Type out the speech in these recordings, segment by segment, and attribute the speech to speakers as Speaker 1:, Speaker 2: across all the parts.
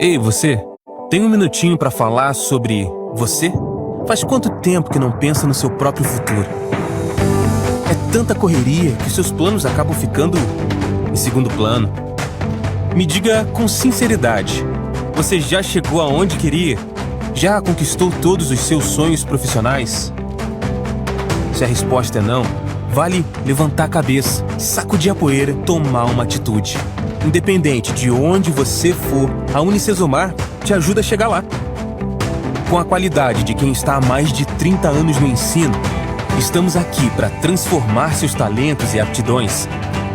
Speaker 1: Ei, você, tem um minutinho pra falar sobre você? Faz quanto tempo que não pensa no seu próprio futuro? É tanta correria que seus planos acabam ficando em segundo plano. Me diga com sinceridade, você já chegou aonde queria? Já conquistou todos os seus sonhos profissionais? Se a resposta é não, vale levantar a cabeça, sacudir a poeira, tomar uma atitude. Independente de onde você for, a Unicesumar te ajuda a chegar lá. Com a qualidade de quem está há mais de 30 anos no ensino, estamos aqui para transformar seus talentos e aptidões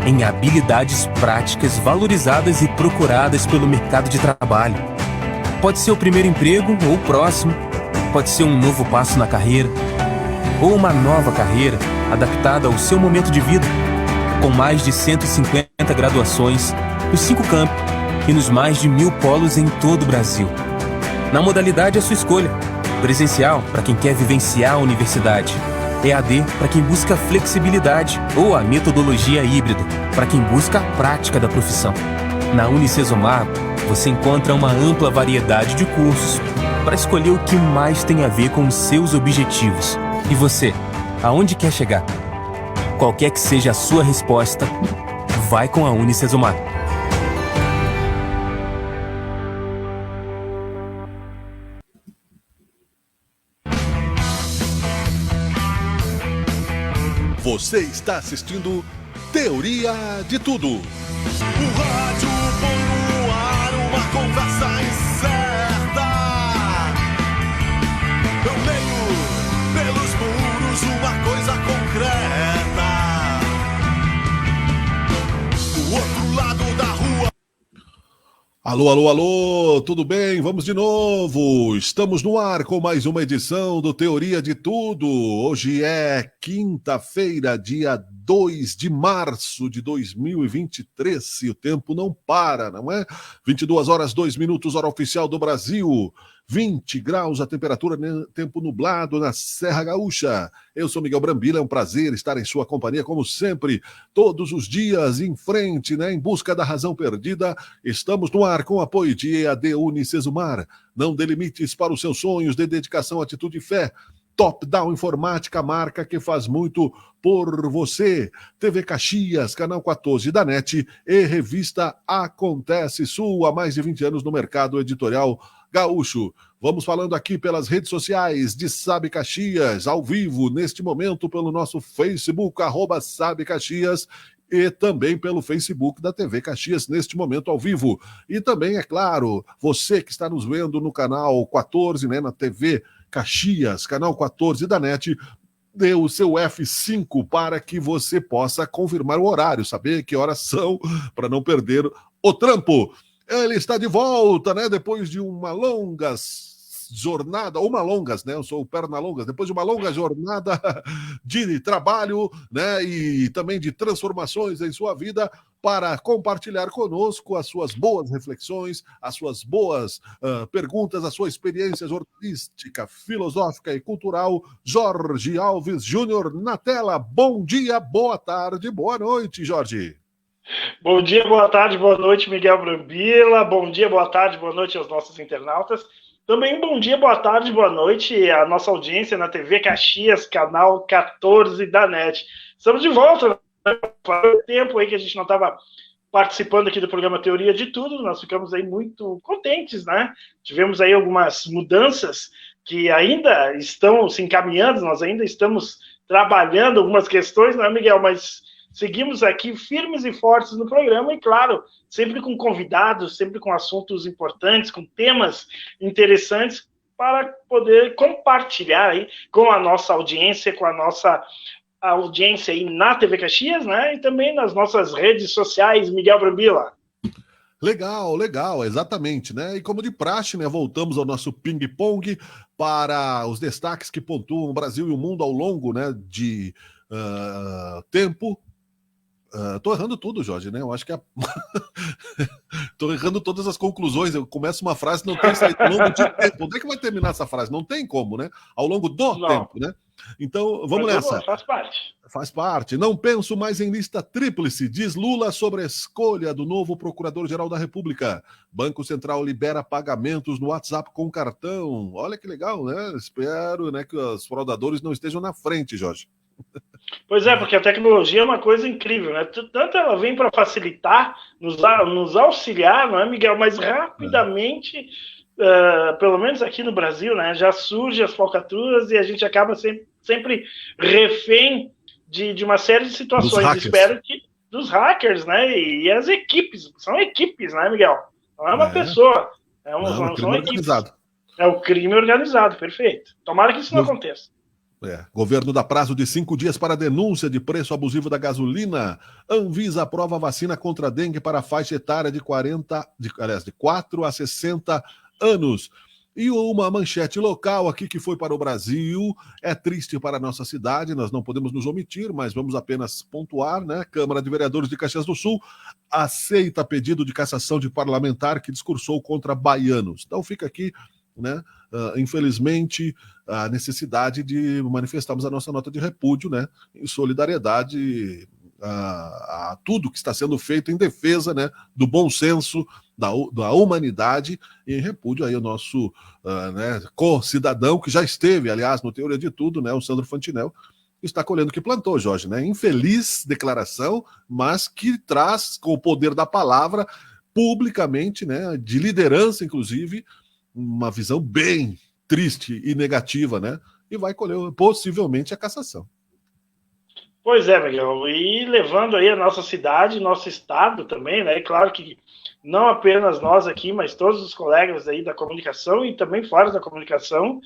Speaker 1: em habilidades práticas valorizadas e procuradas pelo mercado de trabalho. Pode ser o primeiro emprego ou o próximo, pode ser um novo passo na carreira, ou uma nova carreira adaptada ao seu momento de vida, com mais de 150 graduações nos 5 campi e nos mais de 1000 polos em todo o Brasil. Na modalidade é sua escolha: presencial para quem quer vivenciar a universidade, EAD para quem busca flexibilidade ou a metodologia híbrida para quem busca a prática da profissão. Na Unicesumar, você encontra uma ampla variedade de cursos para escolher o que mais tem a ver com os seus objetivos. E você, aonde quer chegar? Qualquer que seja a sua resposta, vai com a Unicesumar.
Speaker 2: Você está assistindo Teoria de Tudo.
Speaker 3: O rádio põe no ar uma conversa incerta. Eu leio pelos muros uma coisa concreta. Do outro lado da rua.
Speaker 2: Alô, alô, alô, tudo bem? Vamos de novo. Estamos no ar com mais uma edição do Teoria de Tudo. Hoje é quinta-feira, dia 2 de março de 2023. E o tempo não para, não é? 22 horas, 2 minutos, hora oficial do Brasil. 20 graus a temperatura, tempo nublado na Serra Gaúcha. Eu sou Miguel Brambila, é um prazer estar em sua companhia, como sempre, todos os dias em frente, né? Em busca da razão perdida. Estamos no ar com o apoio de EAD Unicesumar. Não dê limites para os seus sonhos, de dedicação, atitude e fé. Top Down Informática, marca que faz muito por você. TV Caxias, canal 14 da NET e revista Acontece Sul, há mais de 20 anos no mercado editorial gaúcho. Vamos falando aqui pelas redes sociais de Sabe Caxias, ao vivo, neste momento, pelo nosso Facebook, @SabeCaxias, e também pelo Facebook da TV Caxias, neste momento ao vivo. E também, é claro, você que está nos vendo no canal 14, né, na TV Caxias, canal 14 da NET, dê o seu F5 para que você possa confirmar o horário, saber que horas são, para não perder o trampo. Ele está de volta, né? Depois de uma longa jornada, eu sou o Pernalongas, depois de uma longa jornada de trabalho, né? E também de transformações em sua vida, para compartilhar conosco as suas boas reflexões, as suas boas perguntas, a sua experiência jornalística, filosófica e cultural. Jorge Alves Júnior na tela. Bom dia, boa tarde, boa noite, Jorge.
Speaker 4: Bom dia, boa tarde, boa noite, Miguel Brambila. Bom dia, boa tarde, boa noite aos nossos internautas. Também bom dia, boa tarde, boa noite à nossa audiência na TV Caxias, canal 14 da NET. Estamos de volta, né? Faz tempo aí que a gente não estava participando aqui do programa Teoria de Tudo. Nós ficamos aí muito contentes, né? Tivemos aí algumas mudanças que ainda estão se encaminhando, nós ainda estamos trabalhando algumas questões, não é, Miguel? Mas seguimos aqui firmes e fortes no programa e, claro, sempre com convidados, sempre com assuntos importantes, com temas interessantes para poder compartilhar aí com a nossa audiência, com a nossa audiência aí na TV Caxias, né? E também nas nossas redes sociais, Miguel Brambila.
Speaker 2: Legal, exatamente, né? E como de praxe, né, voltamos ao nosso ping-pong para os destaques que pontuam o Brasil e o mundo ao longo, né, de tempo. Tô errando tudo, Jorge, né? Eu acho que tô errando todas as conclusões. Eu começo uma frase, não tem saída ao longo de tempo. Onde é que vai terminar essa frase? Não tem como, né? Ao longo do tempo, né? Então, vamos nessa.
Speaker 4: Faz parte.
Speaker 2: Faz parte. Não penso mais em lista tríplice, diz Lula sobre a escolha do novo Procurador-Geral da República. Banco Central libera pagamentos no WhatsApp com cartão. Olha que legal, né? Espero, né, que os fraudadores não estejam na frente, Jorge.
Speaker 4: Pois é, porque a tecnologia é uma coisa incrível, né? Tanto ela vem para facilitar, nos auxiliar, não é, Miguel? Mas rapidamente, pelo menos aqui no Brasil, né, já surgem as falcatruas e a gente acaba sempre refém de uma série de situações. Espero que dos hackers, né? E as equipes, são equipes, né, Miguel? Não é uma pessoa,
Speaker 2: é um crime organizado.
Speaker 4: É o crime organizado, perfeito. Tomara que isso não aconteça.
Speaker 2: Governo dá prazo de 5 dias para denúncia de preço abusivo da gasolina. Anvisa aprova vacina contra a dengue para a faixa etária de 4 a 60 anos. E uma manchete local aqui que foi para o Brasil. É triste para a nossa cidade, nós não podemos nos omitir, mas vamos apenas pontuar, né? Câmara de Vereadores de Caxias do Sul aceita pedido de cassação de parlamentar que discursou contra baianos. Então fica aqui, né? Infelizmente, a necessidade de manifestarmos a nossa nota de repúdio, né, em solidariedade a tudo que está sendo feito em defesa, né, do bom senso, da humanidade, e em repúdio aí ao nosso né, co-cidadão, que já esteve, aliás, no Teoria de Tudo, né, o Sandro Fantinel, está colhendo o que plantou, Jorge, né? Infeliz declaração, mas que traz, com o poder da palavra, publicamente, né, de liderança, inclusive, uma visão bem triste e negativa, né? E vai colher possivelmente a cassação.
Speaker 4: Pois é, Miguel. E levando aí a nossa cidade, nosso estado também, né? E claro que não apenas nós aqui, mas todos os colegas aí da comunicação e também fora da comunicação,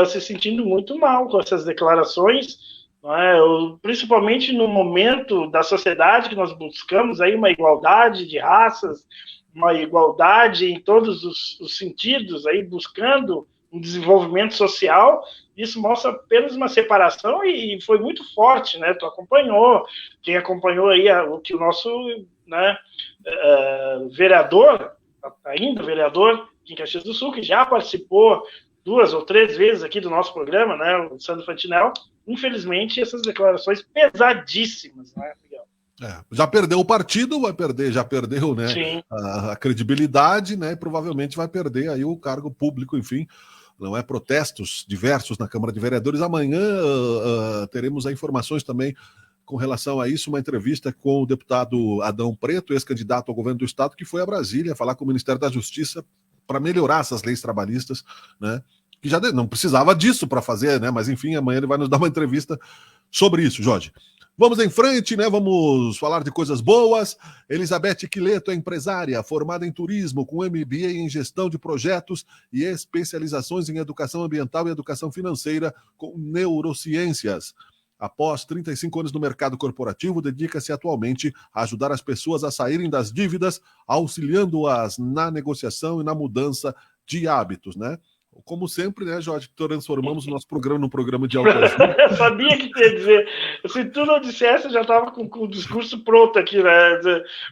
Speaker 4: se sentindo muito mal com essas declarações, não é? Principalmente no momento da sociedade que nós buscamos aí uma igualdade de raças, uma igualdade em todos os sentidos, aí buscando um desenvolvimento social. Isso mostra apenas uma separação e foi muito forte, né? Tu acompanhou, quem acompanhou aí o que o nosso, né, vereador, ainda vereador em Caxias do Sul, que já participou 2 ou 3 vezes aqui do nosso programa, né, o Sandro Fantinel, infelizmente essas declarações pesadíssimas, né, Miguel?
Speaker 2: Já perdeu o partido, já perdeu, né, a credibilidade, né, e provavelmente vai perder aí o cargo público, enfim. Não é protestos diversos na Câmara de Vereadores. Amanhã teremos informações também com relação a isso, uma entrevista com o deputado Adão Preto, ex-candidato ao governo do estado, que foi a Brasília falar com o Ministério da Justiça para melhorar essas leis trabalhistas, né, que já não precisava disso para fazer, né, mas enfim, amanhã ele vai nos dar uma entrevista sobre isso, Jorge. Vamos em frente, né? Vamos falar de coisas boas. Elizabeth Quileto é empresária, formada em turismo, com MBA em gestão de projetos e especializações em educação ambiental e educação financeira com neurociências. Após 35 anos no mercado corporativo, dedica-se atualmente a ajudar as pessoas a saírem das dívidas, auxiliando-as na negociação e na mudança de hábitos, né? Como sempre, né, Jorge, transformamos o nosso programa num programa de autoajuda.
Speaker 4: Eu sabia que ia dizer. Se tu não dissesse, eu já estava com o discurso pronto aqui, né?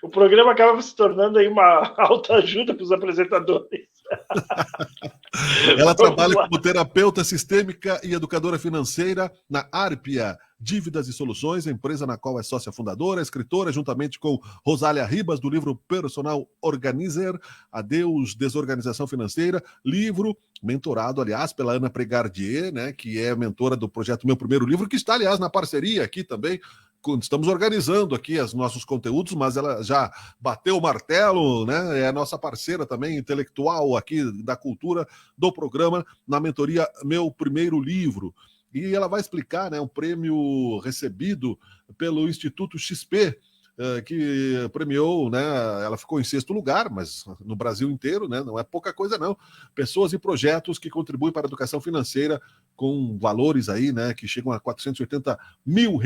Speaker 4: O programa acaba se tornando aí uma autoajuda para os apresentadores.
Speaker 2: Ela trabalha como terapeuta sistêmica e educadora financeira na Arpia Dívidas e Soluções, empresa na qual é sócia fundadora, escritora, juntamente com Rosália Ribas, do livro Personal Organizer, Adeus Desorganização Financeira, livro mentorado, aliás, pela Ana Pregardier, né, que é mentora do projeto Meu Primeiro Livro, que está, aliás, na parceria aqui também. Estamos organizando aqui os nossos conteúdos, mas ela já bateu o martelo, né? É a nossa parceira também intelectual aqui da cultura do programa na mentoria Meu Primeiro Livro. E ela vai explicar, né, um prêmio recebido pelo Instituto XP, que premiou, né, ela ficou em 6º lugar, mas no Brasil inteiro, né, não é pouca coisa não, pessoas e projetos que contribuem para a educação financeira com valores aí, né, que chegam a R$480 mil,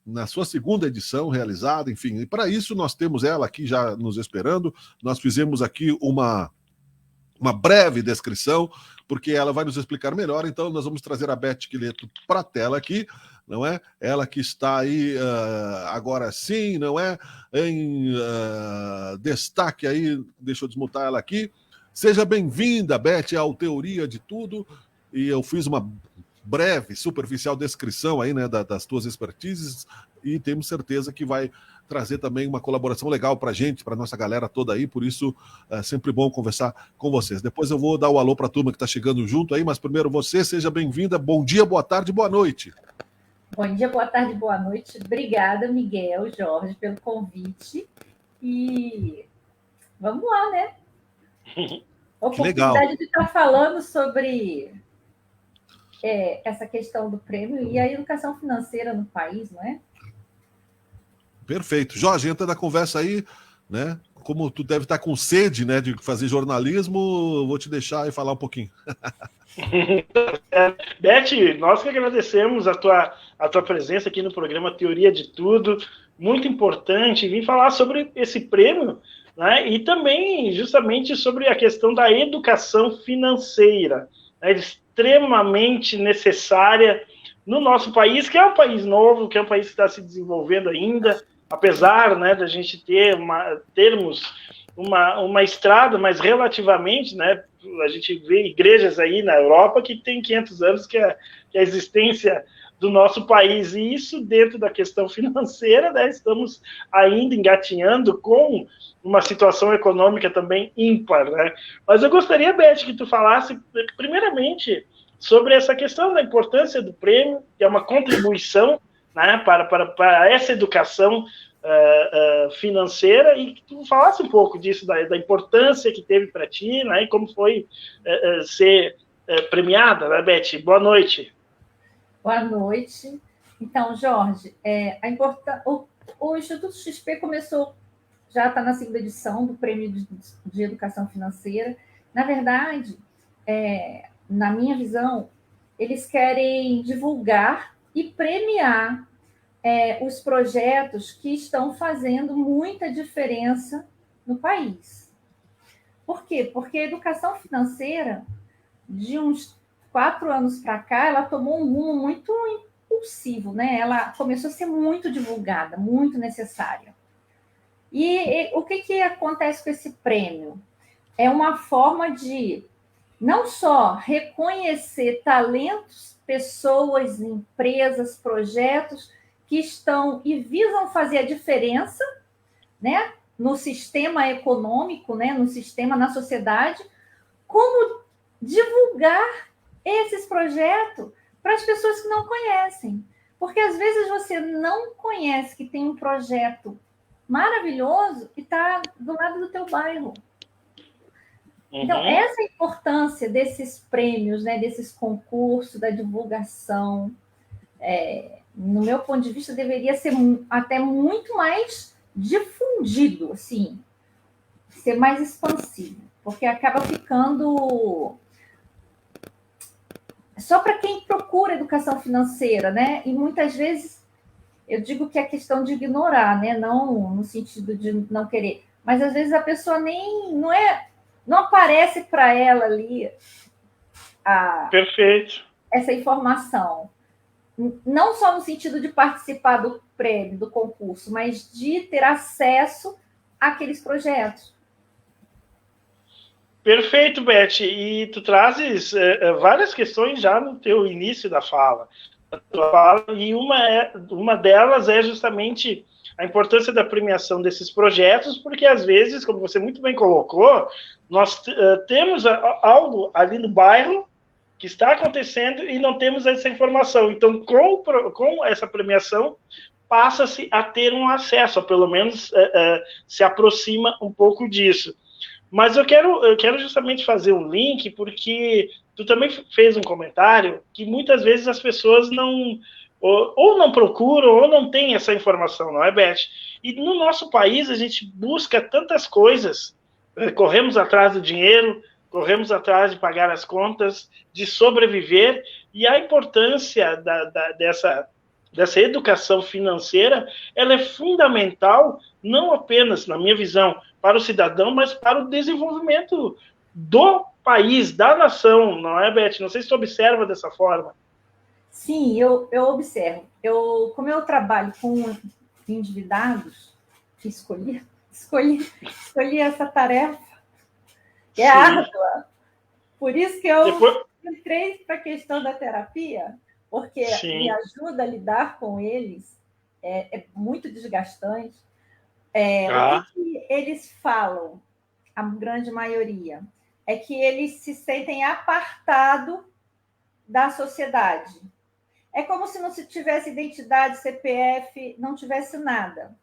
Speaker 2: na sua 2ª edição realizada, enfim, e para isso nós temos ela aqui já nos esperando. Nós fizemos aqui uma uma breve descrição, porque ela vai nos explicar melhor. Então, nós vamos trazer a Beth Quileto para a tela aqui, não é? Ela que está aí agora sim, não é? Em destaque aí, deixa eu desmutar ela aqui. Seja bem-vinda, Beth, ao Teoria de Tudo. E eu fiz uma breve, superficial descrição aí, né, das tuas expertises, e temos certeza que vai trazer também uma colaboração legal para a gente, para nossa galera toda aí, por isso é sempre bom conversar com vocês. Depois eu vou dar o alô para a turma que está chegando junto aí, mas primeiro você, seja bem-vinda, bom dia, boa tarde, boa noite.
Speaker 5: Bom dia, boa tarde, boa noite. Obrigada, Miguel, Jorge, pelo convite. E vamos lá, né? Oportunidade de estar falando sobre essa questão do prêmio e a educação financeira no país, não é?
Speaker 2: Perfeito. Jorge, entra na conversa aí, né? Como tu deve estar com sede, né, de fazer jornalismo, vou te deixar e falar um pouquinho.
Speaker 4: Beth, nós que agradecemos a tua presença aqui no programa Teoria de Tudo, muito importante, vim falar sobre esse prêmio, né, e também justamente sobre a questão da educação financeira, né, extremamente necessária no nosso país, que é um país novo, que é um país que está se desenvolvendo ainda, apesar, né, da gente termos uma estrada, mas relativamente, né, a gente vê igrejas aí na Europa que tem 500 anos que é a existência do nosso país, e isso dentro da questão financeira, né, estamos ainda engatinhando com uma situação econômica também ímpar, né? Mas eu gostaria, Beth, que tu falasse, primeiramente, sobre essa questão da importância do prêmio, que é uma contribuição, né, para essa educação financeira, e que tu falasse um pouco disso, da importância que teve para ti, né, e como foi ser premiada, né, Beth? Boa noite.
Speaker 5: Boa noite. Então, Jorge, o Instituto XP já está na segunda edição do Prêmio de Educação Financeira. Na verdade, na minha visão, eles querem divulgar e premiar os projetos que estão fazendo muita diferença no país. Por quê? Porque a educação financeira, de uns 4 anos para cá, ela tomou um rumo muito impulsivo, né? Ela começou a ser muito divulgada, muito necessária. E o que acontece com esse prêmio? É uma forma de não só reconhecer talentos, pessoas, empresas, projetos que estão e visam fazer a diferença, né, no sistema econômico, né, no sistema, na sociedade, como divulgar esses projetos para as pessoas que não conhecem. Porque às vezes você não conhece que tem um projeto maravilhoso e está do lado do teu bairro. Então, essa é a importância desses prêmios, né, desses concursos, da divulgação, no meu ponto de vista, deveria ser até muito mais difundido, assim, ser mais expansivo, porque acaba ficando só para quem procura educação financeira, né? E muitas vezes eu digo que é questão de ignorar, né? Não no sentido de não querer, mas às vezes a pessoa não aparece para ela ali
Speaker 4: Perfeito.
Speaker 5: Essa informação. Não só no sentido de participar do prêmio, do concurso, mas de ter acesso àqueles projetos.
Speaker 4: Perfeito, Beth. E tu trazes várias questões já no teu início da fala. E uma delas é justamente a importância da premiação desses projetos, porque às vezes, como você muito bem colocou, nós temos algo ali no bairro que está acontecendo e não temos essa informação. Então, com essa premiação, passa-se a ter um acesso, ou pelo menos se aproxima um pouco disso. Mas eu quero justamente fazer um link, porque tu também fez um comentário que muitas vezes as pessoas ou não procuram ou não têm essa informação, não é, Beth? E no nosso país a gente busca tantas coisas, corremos atrás do dinheiro, corremos atrás de pagar as contas, de sobreviver, e a importância dessa educação financeira, ela é fundamental, não apenas, na minha visão, para o cidadão, mas para o desenvolvimento do país, da nação, não é, Beth? Não sei se tu observa dessa forma.
Speaker 5: Sim, eu observo. Como eu trabalho com endividados, escolhi essa tarefa, que é árdua. Por isso que eu entrei para a questão da terapia, porque me ajuda a lidar com eles, é muito desgastante. O que eles falam, a grande maioria, é que eles se sentem apartados da sociedade. É como se não se tivesse identidade, CPF, não tivesse nada.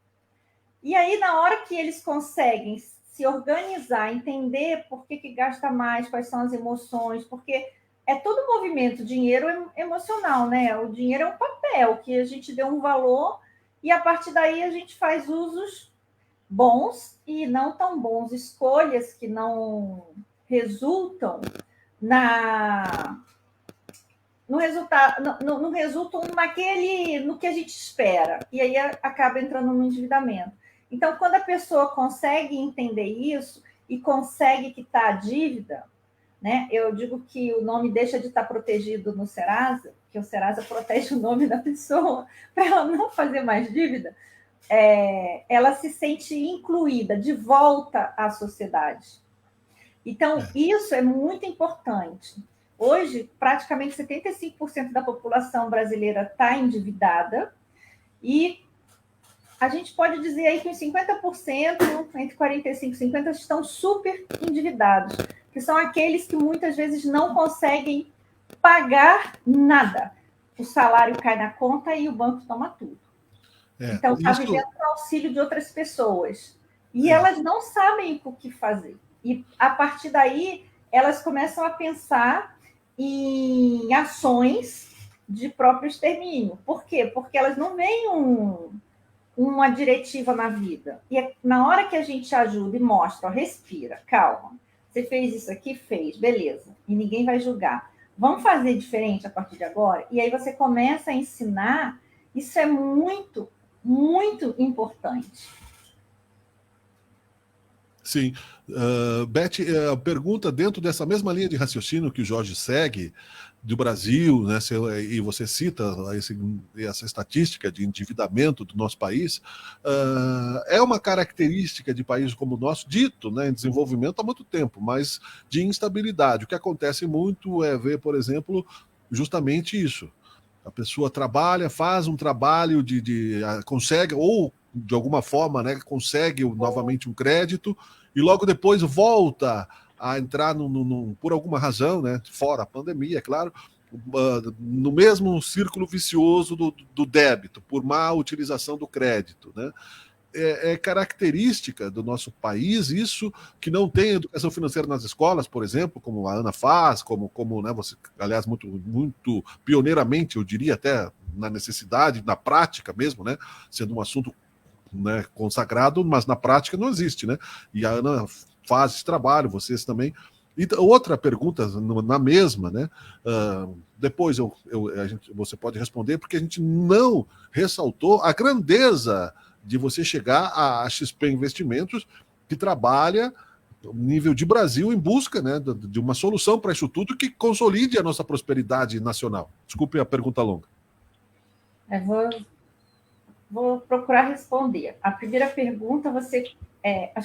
Speaker 5: E aí, na hora que eles conseguem se organizar, entender por que gasta mais, quais são as emoções, porque é todo movimento, dinheiro emocional, né? O dinheiro é um papel que a gente deu um valor e, a partir daí, a gente faz usos bons e não tão bons, escolhas que não resultam no resultado, não resultam no que a gente espera, e aí acaba entrando no endividamento. Então, quando a pessoa consegue entender isso e consegue quitar a dívida, né? Eu digo que o nome deixa de estar protegido no Serasa, que o Serasa protege o nome da pessoa para ela não fazer mais dívida, ela se sente incluída, de volta à sociedade. Então, isso é muito importante. Hoje, praticamente 75% da população brasileira está endividada e a gente pode dizer aí que uns 50%, entre 45% e 50%, estão super endividados, que são aqueles que muitas vezes não conseguem pagar nada. O salário cai na conta e o banco toma tudo. Então, está vivendo o auxílio de outras pessoas. E elas não sabem o que fazer. E, a partir daí, elas começam a pensar em ações de próprio extermínio. Por quê? Porque elas não veem uma diretiva na vida. E na hora que a gente ajuda e mostra, respira, calma, você fez isso aqui? Fez, beleza. E ninguém vai julgar. Vamos fazer diferente a partir de agora? E aí você começa a ensinar. Isso é muito, muito importante.
Speaker 2: Sim. Beth, a pergunta dentro dessa mesma linha de raciocínio que o Jorge segue, do Brasil, né, e você cita essa estatística de endividamento do nosso país, é uma característica de países como o nosso, dito, né, em desenvolvimento há muito tempo, mas de instabilidade. O que acontece muito é ver, por exemplo, justamente isso. A pessoa trabalha, faz um trabalho consegue, ou de alguma forma, né, consegue novamente um crédito, e logo depois volta a entrar por alguma razão, né, fora a pandemia, é claro, no mesmo círculo vicioso do débito, por má utilização do crédito, né? É característica do nosso país isso, que não tem educação financeira nas escolas, por exemplo, como a Ana faz, como né, você, aliás, muito, muito pioneiramente, eu diria até na necessidade, na prática mesmo, né, sendo um assunto, né, consagrado, mas na prática não existe, né? E a Ana faz esse trabalho, vocês também. E outra pergunta na mesma, né? Depois você pode responder, porque a gente não ressaltou a grandeza de você chegar a XP Investimentos, que trabalha no nível de Brasil em busca, né, de uma solução para isso tudo que consolide a nossa prosperidade nacional. Desculpe a pergunta longa.
Speaker 5: Vou procurar responder. A primeira pergunta, acho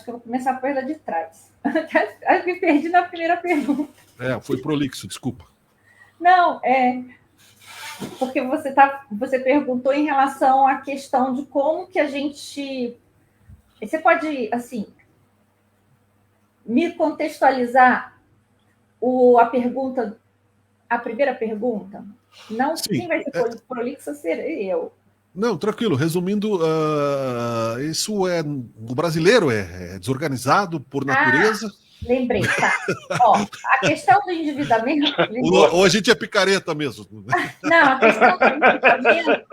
Speaker 5: que eu vou começar por ela de trás. Acho que me perdi na primeira pergunta.
Speaker 2: Foi prolixo, desculpa.
Speaker 5: Não, porque você perguntou em relação à questão de como que a gente... Você pode, assim, me contextualizar a primeira pergunta? Não, sim, quem vai ser prolixo serei eu.
Speaker 2: Não, tranquilo. Resumindo, o brasileiro é desorganizado por natureza.
Speaker 5: Lembrei, tá. A questão do endividamento...
Speaker 2: Ou a gente é picareta mesmo.
Speaker 5: Não, a questão do endividamento,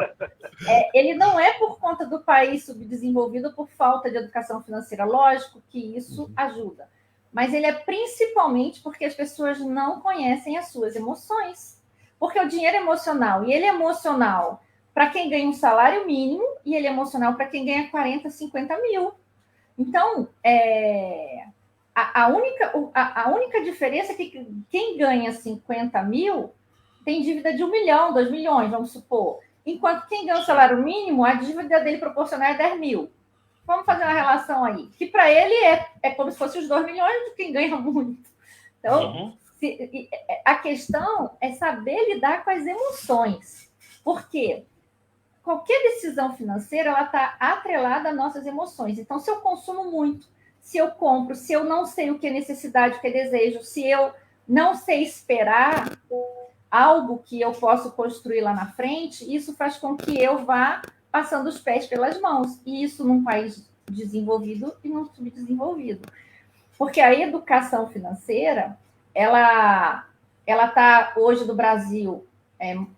Speaker 5: ele não é por conta do país subdesenvolvido por falta de educação financeira. Lógico que isso ajuda. Mas ele é principalmente porque as pessoas não conhecem as suas emoções. Porque o dinheiro é emocional, e ele é emocional para quem ganha um salário mínimo, e ele é emocional para quem ganha 40, 50 mil. Então, A única diferença é que quem ganha 50 mil tem dívida de 1 milhão, 2 milhões, vamos supor. Enquanto quem ganha o salário mínimo, a dívida dele proporcional é 10 mil. Vamos fazer uma relação aí. Que para ele é como se fosse os 2 milhões de quem ganha muito. Então, a questão é saber lidar com as emoções. Por quê? Qualquer decisão financeira ela está atrelada às nossas emoções. Então, se eu consumo muito, se eu compro, se eu não sei o que é necessidade, o que é desejo, se eu não sei esperar algo que eu posso construir lá na frente, isso faz com que eu vá passando os pés pelas mãos. E isso num país desenvolvido e num subdesenvolvido. Porque a educação financeira, ela está hoje no Brasil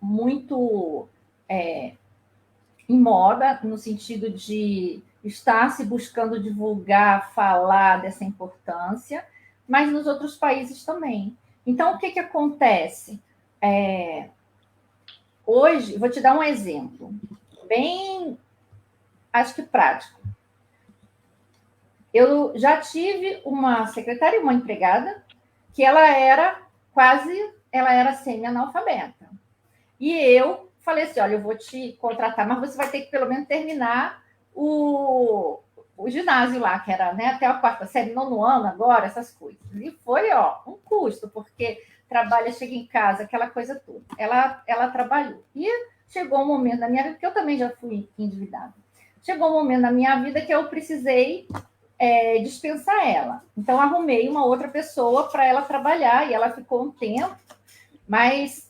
Speaker 5: muito em moda, no sentido de estar se buscando divulgar, falar dessa importância, mas nos outros países também. Então, o que acontece? Hoje, vou te dar um exemplo, bem, acho que prático. Eu já tive uma secretária e uma empregada que ela era semi-analfabeta. E eu falei assim, olha, eu vou te contratar, mas você vai ter que pelo menos terminar o ginásio lá, que era, né, até a 4ª série, 9º ano agora, essas coisas. E foi, um custo, porque trabalha, chega em casa, aquela coisa toda. Ela trabalhou. E chegou um momento na minha vida, porque eu também já fui endividada. Chegou um momento na minha vida que eu precisei dispensar ela. Então, arrumei uma outra pessoa para ela trabalhar, e ela ficou um tempo, mas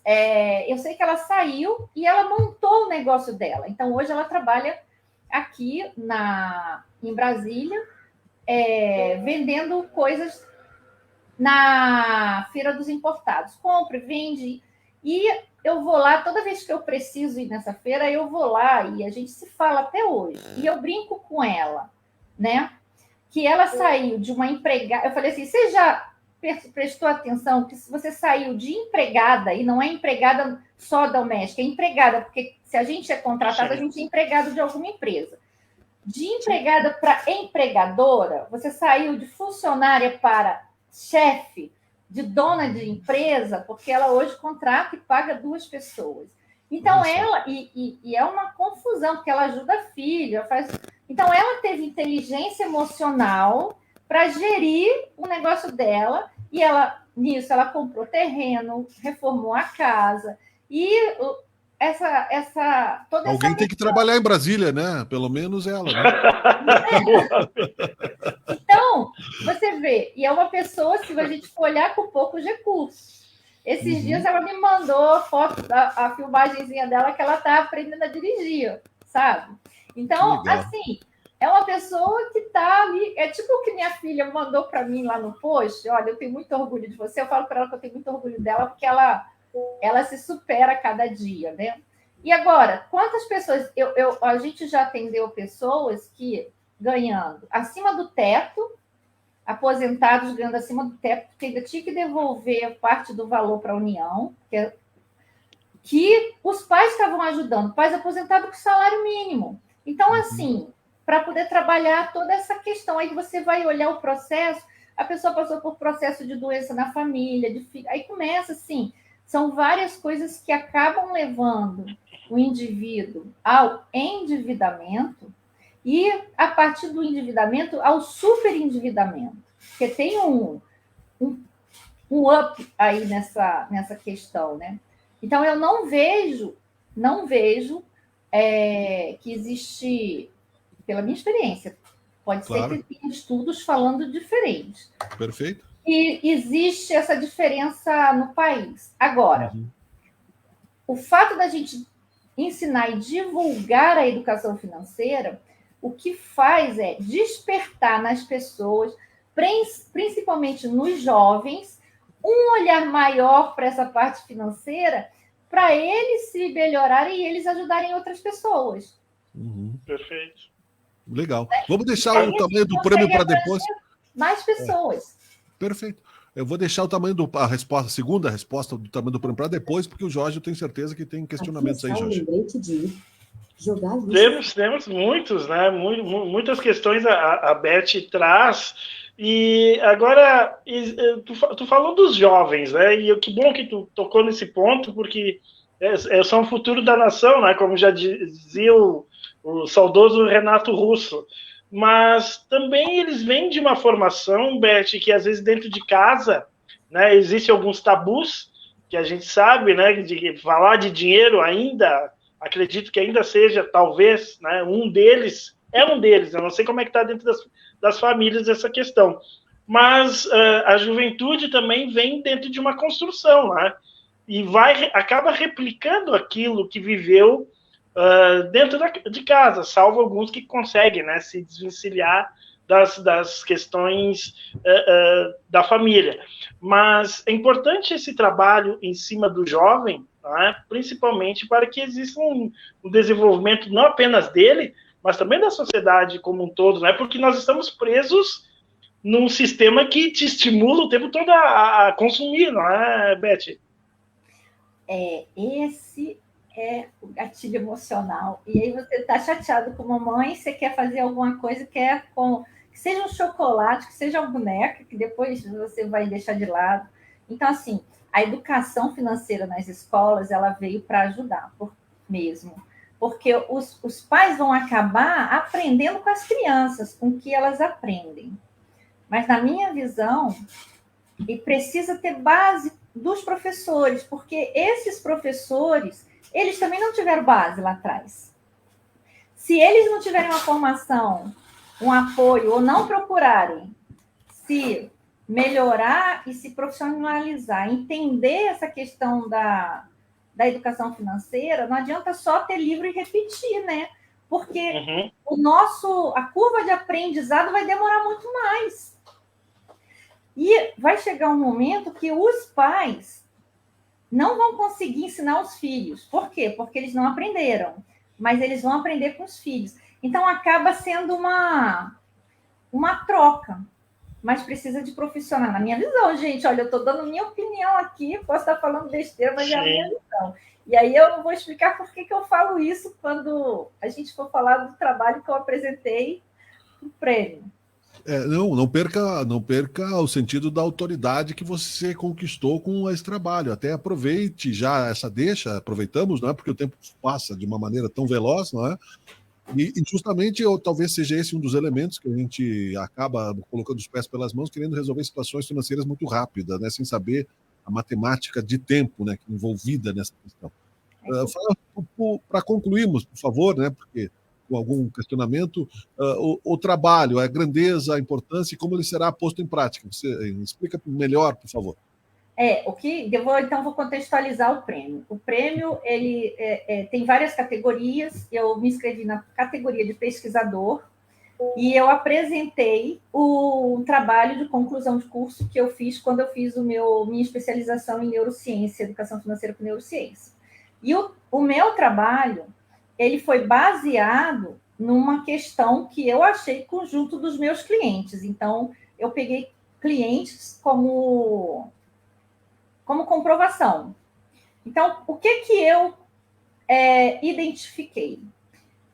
Speaker 5: eu sei que ela saiu e ela montou o negócio dela. Então, hoje ela trabalha aqui em Brasília, vendendo coisas na Feira dos Importados. Compra, vende, e eu vou lá, toda vez que eu preciso ir nessa feira, eu vou lá, e a gente se fala até hoje. E eu brinco com ela, né? Que ela saiu de uma empregada. Eu falei assim, você já prestou atenção que se você saiu de empregada, e não é empregada só doméstica, é empregada, porque se a gente é contratado, a gente é empregado de alguma empresa. De empregada para empregadora, você saiu de funcionária para chefe, de dona de empresa, porque ela hoje contrata e paga 2 pessoas. Então, ela... E é uma confusão, porque ela ajuda a filha, faz... Então, ela teve inteligência emocional para gerir o negócio dela, e nisso ela comprou terreno, reformou a casa, e
Speaker 2: alguém tem que trabalhar em Brasília, né? Pelo menos ela, né?
Speaker 5: Então, você vê, e é uma pessoa, se a gente for olhar, com poucos recursos. Esses dias ela me mandou foto a filmagenzinha dela, que ela está aprendendo a dirigir, sabe? Então, assim, é uma pessoa que está ali, é tipo o que minha filha mandou para mim lá no post, olha, eu tenho muito orgulho de você, eu falo para ela que eu tenho muito orgulho dela, porque ela se supera a cada dia, né? E agora, quantas pessoas... a gente já atendeu pessoas que ganhando acima do teto, aposentados ganhando acima do teto, porque ainda tinha que devolver parte do valor para a União, que os pais estavam ajudando, pais aposentados com salário mínimo. Então, assim, para poder trabalhar toda essa questão, aí você vai olhar o processo, a pessoa passou por processo de doença na família, aí começa assim, são várias coisas que acabam levando o indivíduo ao endividamento e, a partir do endividamento, ao superendividamento. Porque tem um up aí nessa questão, né? Então, eu não vejo que existe, pela minha experiência, pode ser que tenha estudos falando diferente.
Speaker 2: Perfeito.
Speaker 5: E existe essa diferença no país. Agora, o fato da gente ensinar e divulgar a educação financeira, o que faz é despertar nas pessoas, principalmente nos jovens, um olhar maior para essa parte financeira, para eles se melhorarem e eles ajudarem outras pessoas.
Speaker 4: Perfeito.
Speaker 2: Legal. Vamos deixar o tamanho do prêmio para depois.
Speaker 5: Mais pessoas.
Speaker 2: Perfeito. Eu vou deixar o tamanho a segunda resposta do tamanho do prêmio para depois, porque o Jorge, eu tenho certeza que tem questionamentos aí, Jorge.
Speaker 4: Temos muitos, né? Muitas questões a Beth traz, E agora, tu falou dos jovens, né? E que bom que tu tocou nesse ponto, porque são o futuro da nação, né? Como já dizia o saudoso Renato Russo. Mas também eles vêm de uma formação, Beth, que às vezes dentro de casa, né, existem alguns tabus que a gente sabe, né? De falar de dinheiro ainda, acredito que ainda seja, talvez, né, um deles, eu não sei como é que está dentro das famílias essa questão, mas a juventude também vem dentro de uma construção, né, e acaba replicando aquilo que viveu dentro de casa, salvo alguns que conseguem, né, se desvencilhar das questões da família. Mas é importante esse trabalho em cima do jovem, né, principalmente para que exista um desenvolvimento não apenas dele, mas também da sociedade como um todo, né? Porque nós estamos presos num sistema que te estimula o tempo todo a consumir, não é, Beth?
Speaker 5: Esse é o gatilho emocional. E aí você está chateado com a mamãe, você quer fazer alguma coisa, quer que seja um chocolate, que seja uma boneca, que depois você vai deixar de lado. Então, assim, a educação financeira nas escolas, ela veio para ajudar mesmo. Porque os pais vão acabar aprendendo com as crianças, com o que elas aprendem. Mas, na minha visão, e precisa ter base dos professores, porque esses professores, eles também não tiveram base lá atrás. Se eles não tiverem uma formação, um apoio, ou não procurarem se melhorar e se profissionalizar, entender essa questão da educação financeira, não adianta só ter livro e repetir, né? Porque a curva de aprendizado vai demorar muito mais. E vai chegar um momento que os pais não vão conseguir ensinar os filhos. Por quê? Porque eles não aprenderam, mas eles vão aprender com os filhos. Então, acaba sendo uma troca, mas precisa de profissional. Na minha visão, gente, olha, eu estou dando minha opinião aqui, posso estar falando besteira, mas é a minha visão. E aí eu vou explicar por que eu falo isso quando a gente for falar do trabalho que eu apresentei no prêmio.
Speaker 2: Não perca o sentido da autoridade que você conquistou com esse trabalho. Até aproveite já essa deixa, aproveitamos, não é? Porque o tempo passa de uma maneira tão veloz, não é? E justamente talvez seja esse um dos elementos que a gente acaba colocando os pés pelas mãos, querendo resolver situações financeiras muito rápidas, né? Sem saber a matemática de tempo, né, envolvida nessa questão. Para concluirmos, por favor, né? Porque com algum questionamento, o trabalho, a grandeza, a importância e como ele será posto em prática. Você explica melhor, por favor.
Speaker 5: Vou contextualizar o prêmio. O prêmio ele tem várias categorias. Eu me inscrevi na categoria de pesquisador e eu apresentei um trabalho de conclusão de curso que eu fiz quando eu fiz minha especialização em neurociência, educação financeira com neurociência. E o meu trabalho ele foi baseado numa questão que eu achei conjunto dos meus clientes. Então, eu peguei clientes como comprovação. Então, o que eu identifiquei?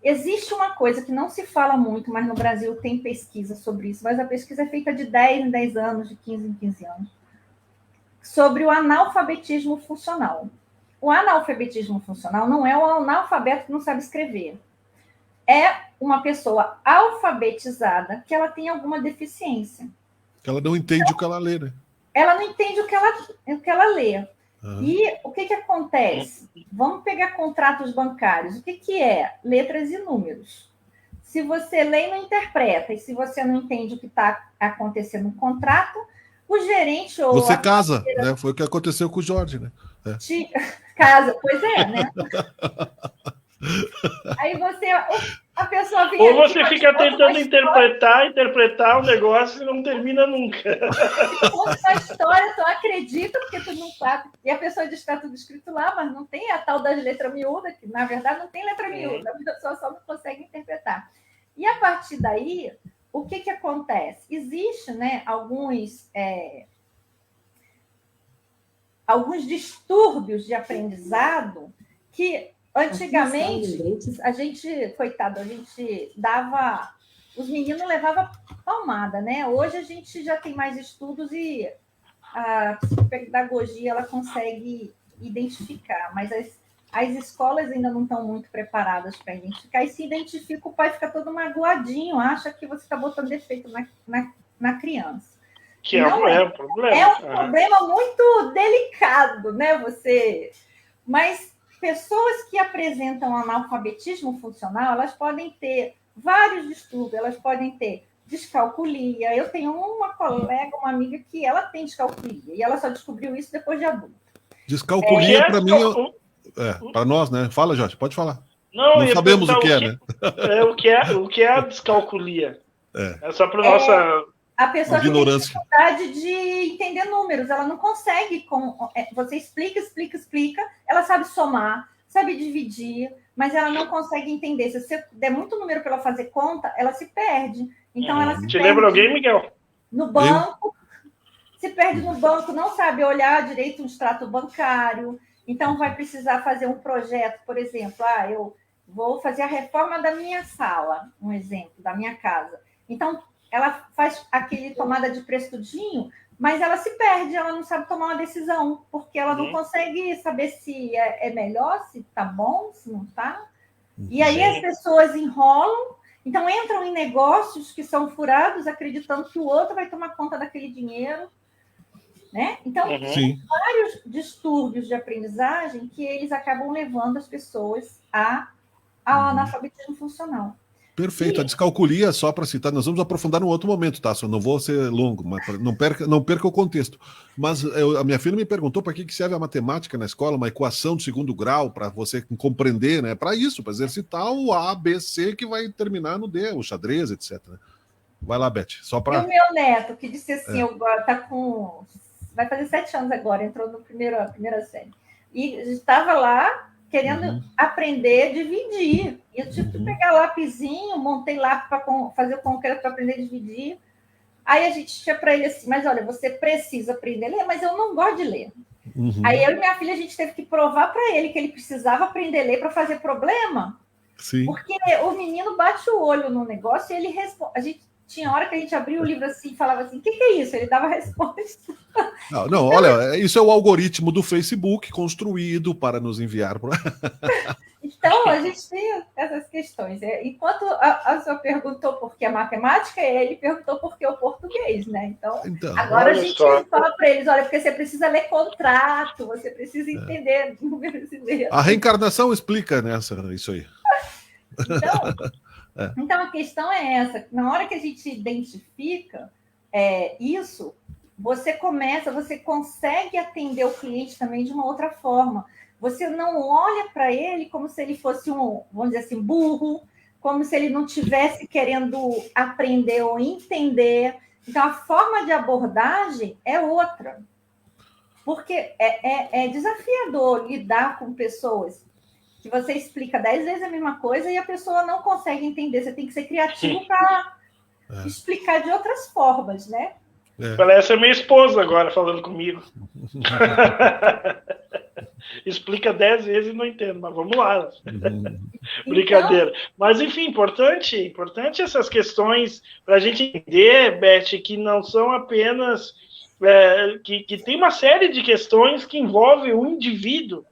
Speaker 5: Existe uma coisa que não se fala muito, mas no Brasil tem pesquisa sobre isso, mas a pesquisa é feita de 10 em 10 anos, de 15 em 15 anos, sobre o analfabetismo funcional. O analfabetismo funcional não é o analfabeto que não sabe escrever. É uma pessoa alfabetizada que ela tem alguma deficiência.
Speaker 2: Ela não entende o que ela lê, né?
Speaker 5: Ela não entende o que ela lê. E o que acontece? Vamos pegar contratos bancários. O que é? Letras e números. Se você lê e não interpreta, e se você não entende o que está acontecendo no contrato, o gerente ou...
Speaker 2: Você casa, né? Foi o que aconteceu com o Jorge, né?
Speaker 5: Casa, pois é, né? Aí a pessoa vem.
Speaker 4: Ou você fica tentando interpretar o negócio e não termina nunca.
Speaker 5: Conta a história, tu acredita, porque tu não sabe. E a pessoa diz que está tudo escrito lá, mas não tem a tal das letras miúdas, que na verdade não tem letra miúda, a pessoa só não consegue interpretar. E a partir daí, o que acontece? Existe, né, alguns distúrbios de aprendizado que antigamente a gente dava os meninos levavam palmada, né? Hoje a gente já tem mais estudos e a psicopedagogia ela consegue identificar, mas as escolas ainda não estão muito preparadas para identificar, e se identifica, o pai fica todo magoadinho, acha que você está botando defeito na criança.
Speaker 4: Que é um problema.
Speaker 5: É um problema muito delicado, né? Mas pessoas que apresentam analfabetismo funcional, elas podem ter vários distúrbios, elas podem ter descalculia. Eu tenho uma colega, uma amiga, que ela tem descalculia, e ela só descobriu isso depois de adulta.
Speaker 2: Descalculia, para mim, para nós, né? Fala, Jorge, pode falar.
Speaker 4: Não
Speaker 2: sabemos o que é, né?
Speaker 4: O que é a descalculia? É só para nossa...
Speaker 5: A pessoa tem
Speaker 2: ignorância.
Speaker 5: dificuldade de entender números, ela não consegue. Você explica, ela sabe somar, sabe dividir, mas ela não consegue entender. Se você der muito número para ela fazer conta, ela se perde. Então, ela se
Speaker 4: Te
Speaker 5: perde.
Speaker 4: lembra alguém, Miguel?
Speaker 5: No banco, se perde no banco, não sabe olhar direito um extrato bancário. Então, vai precisar fazer um projeto, por exemplo, eu vou fazer a reforma da minha sala, um exemplo, da minha casa. Então, ela faz aquele tomada de preço tudinho, mas ela se perde, ela não sabe tomar uma decisão, porque ela não consegue saber se é melhor, se está bom, se não está. E aí as pessoas enrolam, então entram em negócios que são furados, acreditando que o outro vai tomar conta daquele dinheiro. Né? Então, tem vários distúrbios de aprendizagem que eles acabam levando as pessoas ao analfabetismo funcional.
Speaker 2: Perfeito. A descalculia, só para citar, nós vamos aprofundar num outro momento, tá? Só não vou ser longo, mas não perca o contexto. Mas a minha filha me perguntou para que serve a matemática na escola, uma equação de segundo grau, para você compreender, né? Para isso, para exercitar o A, B, C, que vai terminar no D, o xadrez, etc. Vai lá, Beth. Só para...
Speaker 5: E o meu neto, que disse assim, vai fazer 7 anos agora, entrou na primeira série. E estava lá querendo aprender a dividir. E eu tive que pegar lapisinho, montei lápis para fazer o concreto para aprender a dividir. Aí a gente tinha para ele assim, mas olha, você precisa aprender a ler, mas eu não gosto de ler. Aí eu e minha filha, a gente teve que provar para ele que ele precisava aprender a ler para fazer problema.
Speaker 2: Sim.
Speaker 5: Porque o menino bate o olho no negócio e ele responde. Tinha hora que a gente abria o livro assim e falava assim, o que é isso? Ele dava a resposta.
Speaker 2: Não, olha, isso é o algoritmo do Facebook construído para nos enviar.
Speaker 5: Então, a gente tem essas questões. Enquanto a senhora perguntou por que a matemática, ele perguntou por que o português, né? Então agora a gente fala para eles, olha, porque você precisa ler contrato, você precisa entender números e letras.
Speaker 2: A reencarnação explica isso aí.
Speaker 5: Então, a questão é essa. Na hora que a gente identifica isso, você consegue atender o cliente também de uma outra forma. Você não olha para ele como se ele fosse vamos dizer assim, burro, como se ele não estivesse querendo aprender ou entender. Então, a forma de abordagem é outra. Porque é desafiador lidar com pessoas que você explica 10 vezes a mesma coisa e a pessoa não consegue entender. Você tem que ser criativo para explicar de outras formas, né?
Speaker 4: Parece a minha esposa agora falando comigo. Explica 10 vezes e não entendo, mas vamos lá. Brincadeira. Mas, enfim, importante essas questões para a gente entender, Beth, que não são apenas... que tem uma série de questões que envolvem o indivíduo.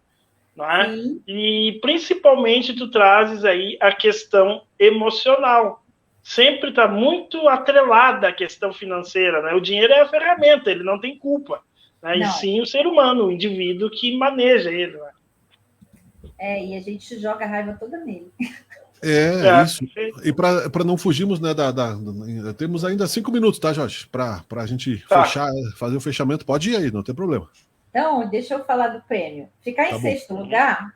Speaker 4: Não é? E principalmente tu trazes aí a questão emocional. Sempre está muito atrelada à questão financeira, né? O dinheiro é a ferramenta, ele não tem culpa, né? E sim o ser humano, o indivíduo que maneja ele, né?
Speaker 5: E a gente joga a raiva toda nele.
Speaker 2: Isso. E para não fugirmos, né, temos ainda 5 minutos, tá, Jorge? Para a gente fazer o fechamento. Pode ir aí, não tem problema.
Speaker 5: Então, deixa eu falar do prêmio. Ficar em sexto lugar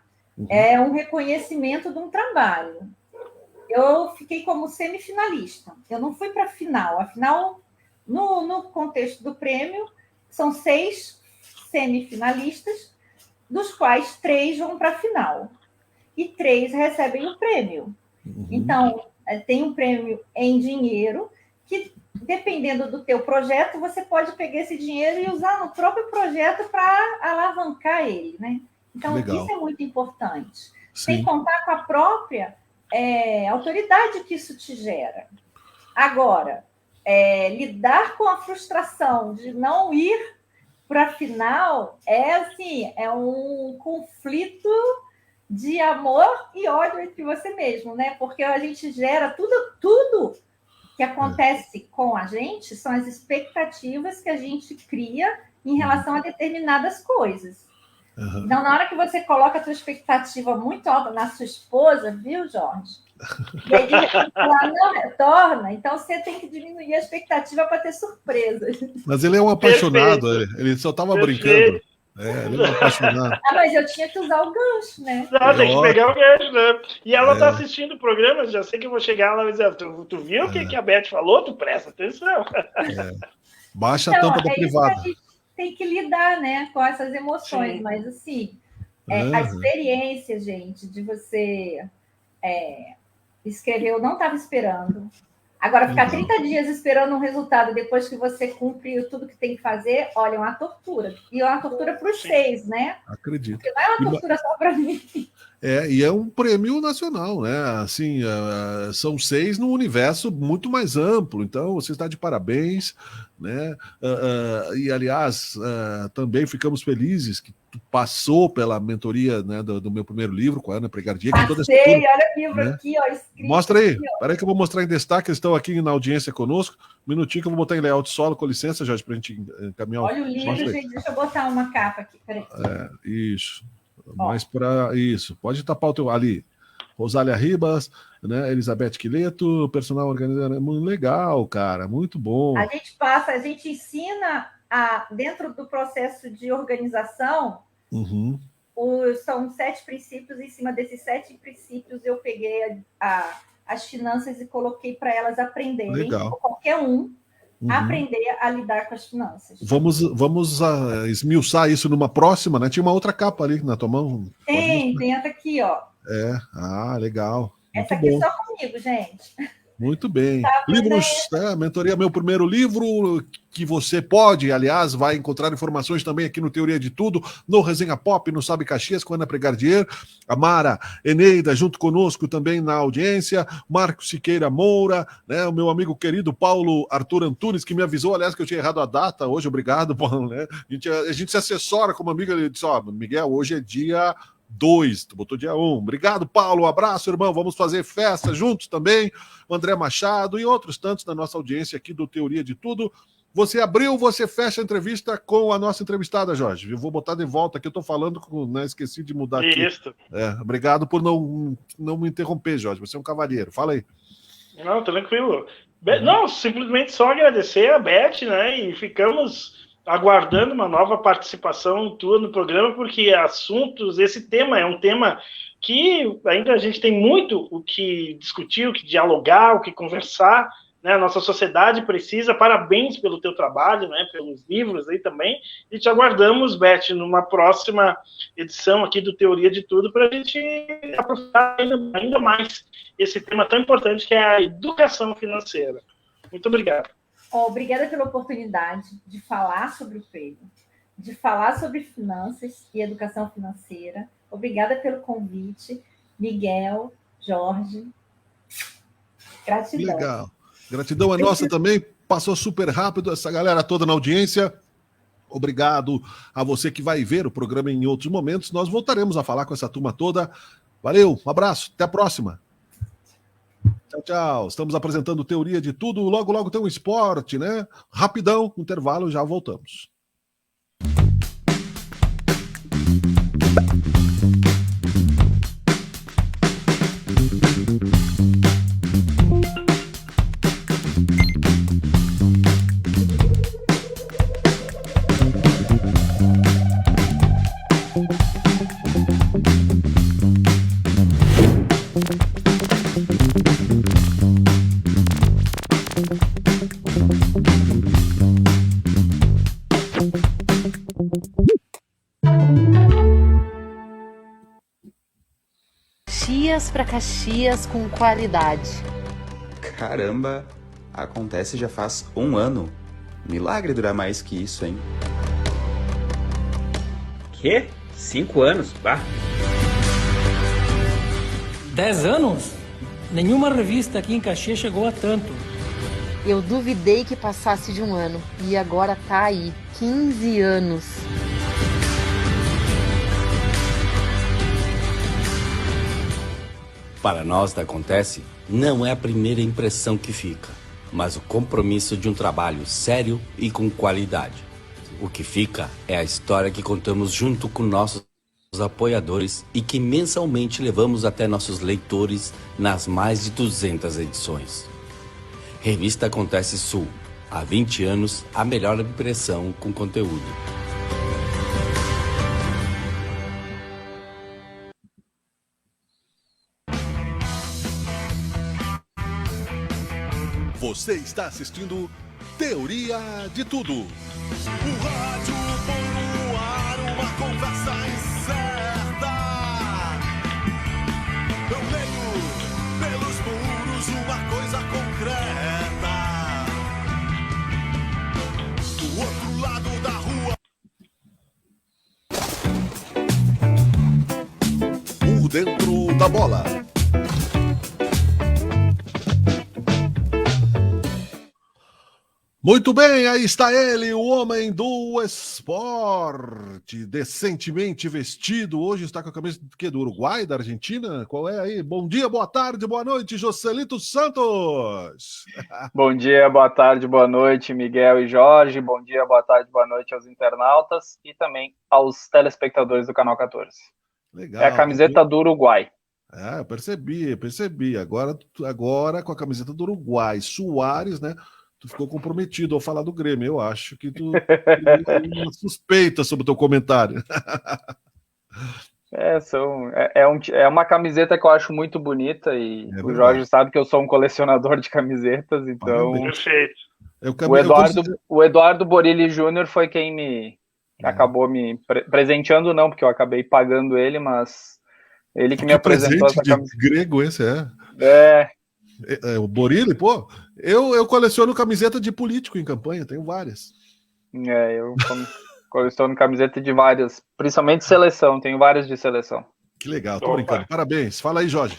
Speaker 5: é um reconhecimento de um trabalho. Eu fiquei como semifinalista. Eu não fui para a final. Afinal, no contexto do prêmio, são 6 semifinalistas, dos quais 3 vão para a final. E 3 recebem o prêmio. Então, tem um prêmio em dinheiro que, dependendo do teu projeto, você pode pegar esse dinheiro e usar no próprio projeto para alavancar ele, né? Então, isso é muito importante. Sem contar com a própria autoridade que isso te gera. Agora, lidar com a frustração de não ir para a final é um conflito de amor e ódio entre você mesmo, né? Porque a gente gera tudo que acontece com a gente são as expectativas que a gente cria em relação a determinadas coisas.
Speaker 2: Uhum.
Speaker 5: Então, na hora que você coloca a sua expectativa muito alta na sua esposa, viu, Jorge? E aí ela não retorna, então você tem que diminuir a expectativa para ter surpresas.
Speaker 2: Mas ele é um apaixonado, ele só estava brincando. Ele é um apaixonado.
Speaker 5: Mas eu tinha que usar o gancho, né?
Speaker 4: Não, tem que pegar o gancho, né? E ela tá assistindo o programa, já sei que eu vou chegar lá e dizer, tu viu o que a Beth falou? Tu presta atenção.
Speaker 2: Baixa a tampa da privada.
Speaker 5: A gente tem que lidar, né, com essas emoções, sim. Mas assim, a experiência, gente, de você escrever, eu não estava esperando. Agora, ficar 30 dias esperando um resultado depois que você cumpriu tudo que tem que fazer, olha, é uma tortura. E é uma tortura para os 6, né?
Speaker 2: Acredito.
Speaker 5: Porque não é uma tortura só para mim.
Speaker 2: E é um prêmio nacional, né? Assim, são 6 num universo muito mais amplo. Então, você está de parabéns, né? E, aliás, também ficamos felizes que tu passou pela mentoria, né, do meu primeiro livro, com a Ana Pregardia.
Speaker 5: Olha o livro, né? Aqui, escrito.
Speaker 2: Mostra aí. Espera aí que eu vou mostrar em destaque. Eles estão aqui na audiência conosco. Um minutinho que eu vou botar em layout solo. Com licença, Jorge, para a gente encaminhar.
Speaker 5: Olha o livro, gente. Deixa eu botar uma capa aqui. Peraí.
Speaker 2: Isso. Mas para isso, pode tapar o teu ali. Rosália Ribas, né? Elizabeth Quileto, personal organizador, muito legal, cara, muito bom.
Speaker 5: A gente ensina dentro do processo de organização. São 7 princípios. Em cima desses 7 princípios, eu peguei as finanças e coloquei para elas aprenderem.
Speaker 2: Legal.
Speaker 5: Qualquer aprender a lidar com as finanças.
Speaker 2: Vamos esmiuçar isso numa próxima, né? Tinha uma outra capa ali na tua mão.
Speaker 5: Tem essa aqui, ó.
Speaker 2: Legal.
Speaker 5: Essa aqui só comigo, gente.
Speaker 2: Muito bem. Livros, né? Mentoria, meu primeiro livro, que você pode, aliás, vai encontrar informações também aqui no Teoria de Tudo, no Resenha Pop, no Sabe Caxias, com Ana Pregardier, a Mara Eneida, junto conosco também na audiência, Marcos Siqueira Moura, né? O meu amigo querido Paulo Arthur Antunes, que me avisou, aliás, que eu tinha errado a data hoje, obrigado, Paulo, né? A gente se assessora como amigo, ele disse, Miguel, hoje é dia 2, tu botou dia 1. Obrigado, Paulo. Um abraço, irmão. Vamos fazer festa juntos também. O André Machado e outros tantos da nossa audiência aqui do Teoria de Tudo. Você abriu, você fecha a entrevista com a nossa entrevistada, Jorge. Eu vou botar de volta aqui. Eu tô falando, né? Esqueci de mudar aqui.
Speaker 4: Isso.
Speaker 2: Obrigado por não me interromper, Jorge. Você é um cavalheiro. Fala aí.
Speaker 4: Não, tranquilo. Não, simplesmente só agradecer a Beth, né? E ficamos aguardando uma nova participação tua no programa, porque esse tema é um tema que ainda a gente tem muito o que discutir, o que dialogar, o que conversar, né? A nossa sociedade precisa. Parabéns pelo teu trabalho, né? Pelos livros aí também, e te aguardamos, Beth, numa próxima edição aqui do Teoria de Tudo, para a gente aprofundar ainda mais esse tema tão importante que é a educação financeira. Muito obrigado.
Speaker 5: Obrigada pela oportunidade de falar sobre o prêmio, de falar sobre finanças e educação financeira. Obrigada pelo convite, Miguel, Jorge. Gratidão.
Speaker 2: Legal. Gratidão é nossa também. Passou super rápido essa galera toda na audiência. Obrigado a você que vai ver o programa em outros momentos. Nós voltaremos a falar com essa turma toda. Valeu, um abraço, até a próxima. Tchau, tchau. Estamos apresentando Teoria de Tudo. Logo, logo tem um esporte, né? Rapidão, intervalo, já voltamos.
Speaker 6: Para Caxias com qualidade.
Speaker 7: Caramba, acontece já faz 1 ano. Milagre durar mais que isso, hein?
Speaker 8: Quê? 5 anos? Bah.
Speaker 9: 10 anos? Nenhuma revista aqui em Caxias chegou a tanto.
Speaker 6: Eu duvidei que passasse de um ano e agora tá aí, 15 anos.
Speaker 9: Para nós da Acontece, não é a primeira impressão que fica, mas o compromisso de um trabalho sério e com qualidade. O que fica é a história que contamos junto com nossos apoiadores e que mensalmente levamos até nossos leitores nas mais de 200 edições. Revista Acontece Sul, há 20 anos, a melhor impressão com conteúdo.
Speaker 2: Você está assistindo Teoria de Tudo.
Speaker 3: O rádio põe no ar uma conversa incerta. Eu leio pelos muros uma coisa concreta. Do outro lado da rua.
Speaker 2: Por dentro da bola. Muito bem, aí está ele, o homem do esporte, decentemente vestido. Hoje está com a camisa do quê? Do Uruguai, da Argentina? Qual é aí? Bom dia, boa tarde, boa noite, Joselito Santos.
Speaker 10: Bom dia, boa tarde, boa noite, Miguel e Jorge. Bom dia, boa tarde, boa noite aos internautas e também aos telespectadores do Canal 14.
Speaker 2: Legal.
Speaker 10: É a camiseta do Uruguai.
Speaker 2: Eu percebi. Agora com a camiseta do Uruguai, Suárez, né? Tu ficou comprometido ao falar do Grêmio. Eu acho que tu tem uma suspeita sobre o teu comentário.
Speaker 10: É uma camiseta que eu acho muito bonita e o Jorge sabe que eu sou um colecionador de camisetas, então...
Speaker 4: Perfeito.
Speaker 10: O Eduardo Borilli Júnior foi quem me acabou me presenteando, não, porque eu acabei pagando ele, mas ele que me apresentou essa camiseta.
Speaker 2: Grego esse, o Borilli, pô, eu coleciono camiseta de político em campanha, tenho várias.
Speaker 10: Eu coleciono camiseta de várias, principalmente seleção, tenho várias de seleção.
Speaker 2: Que legal, tô brincando. Parabéns. Fala aí, Jorge.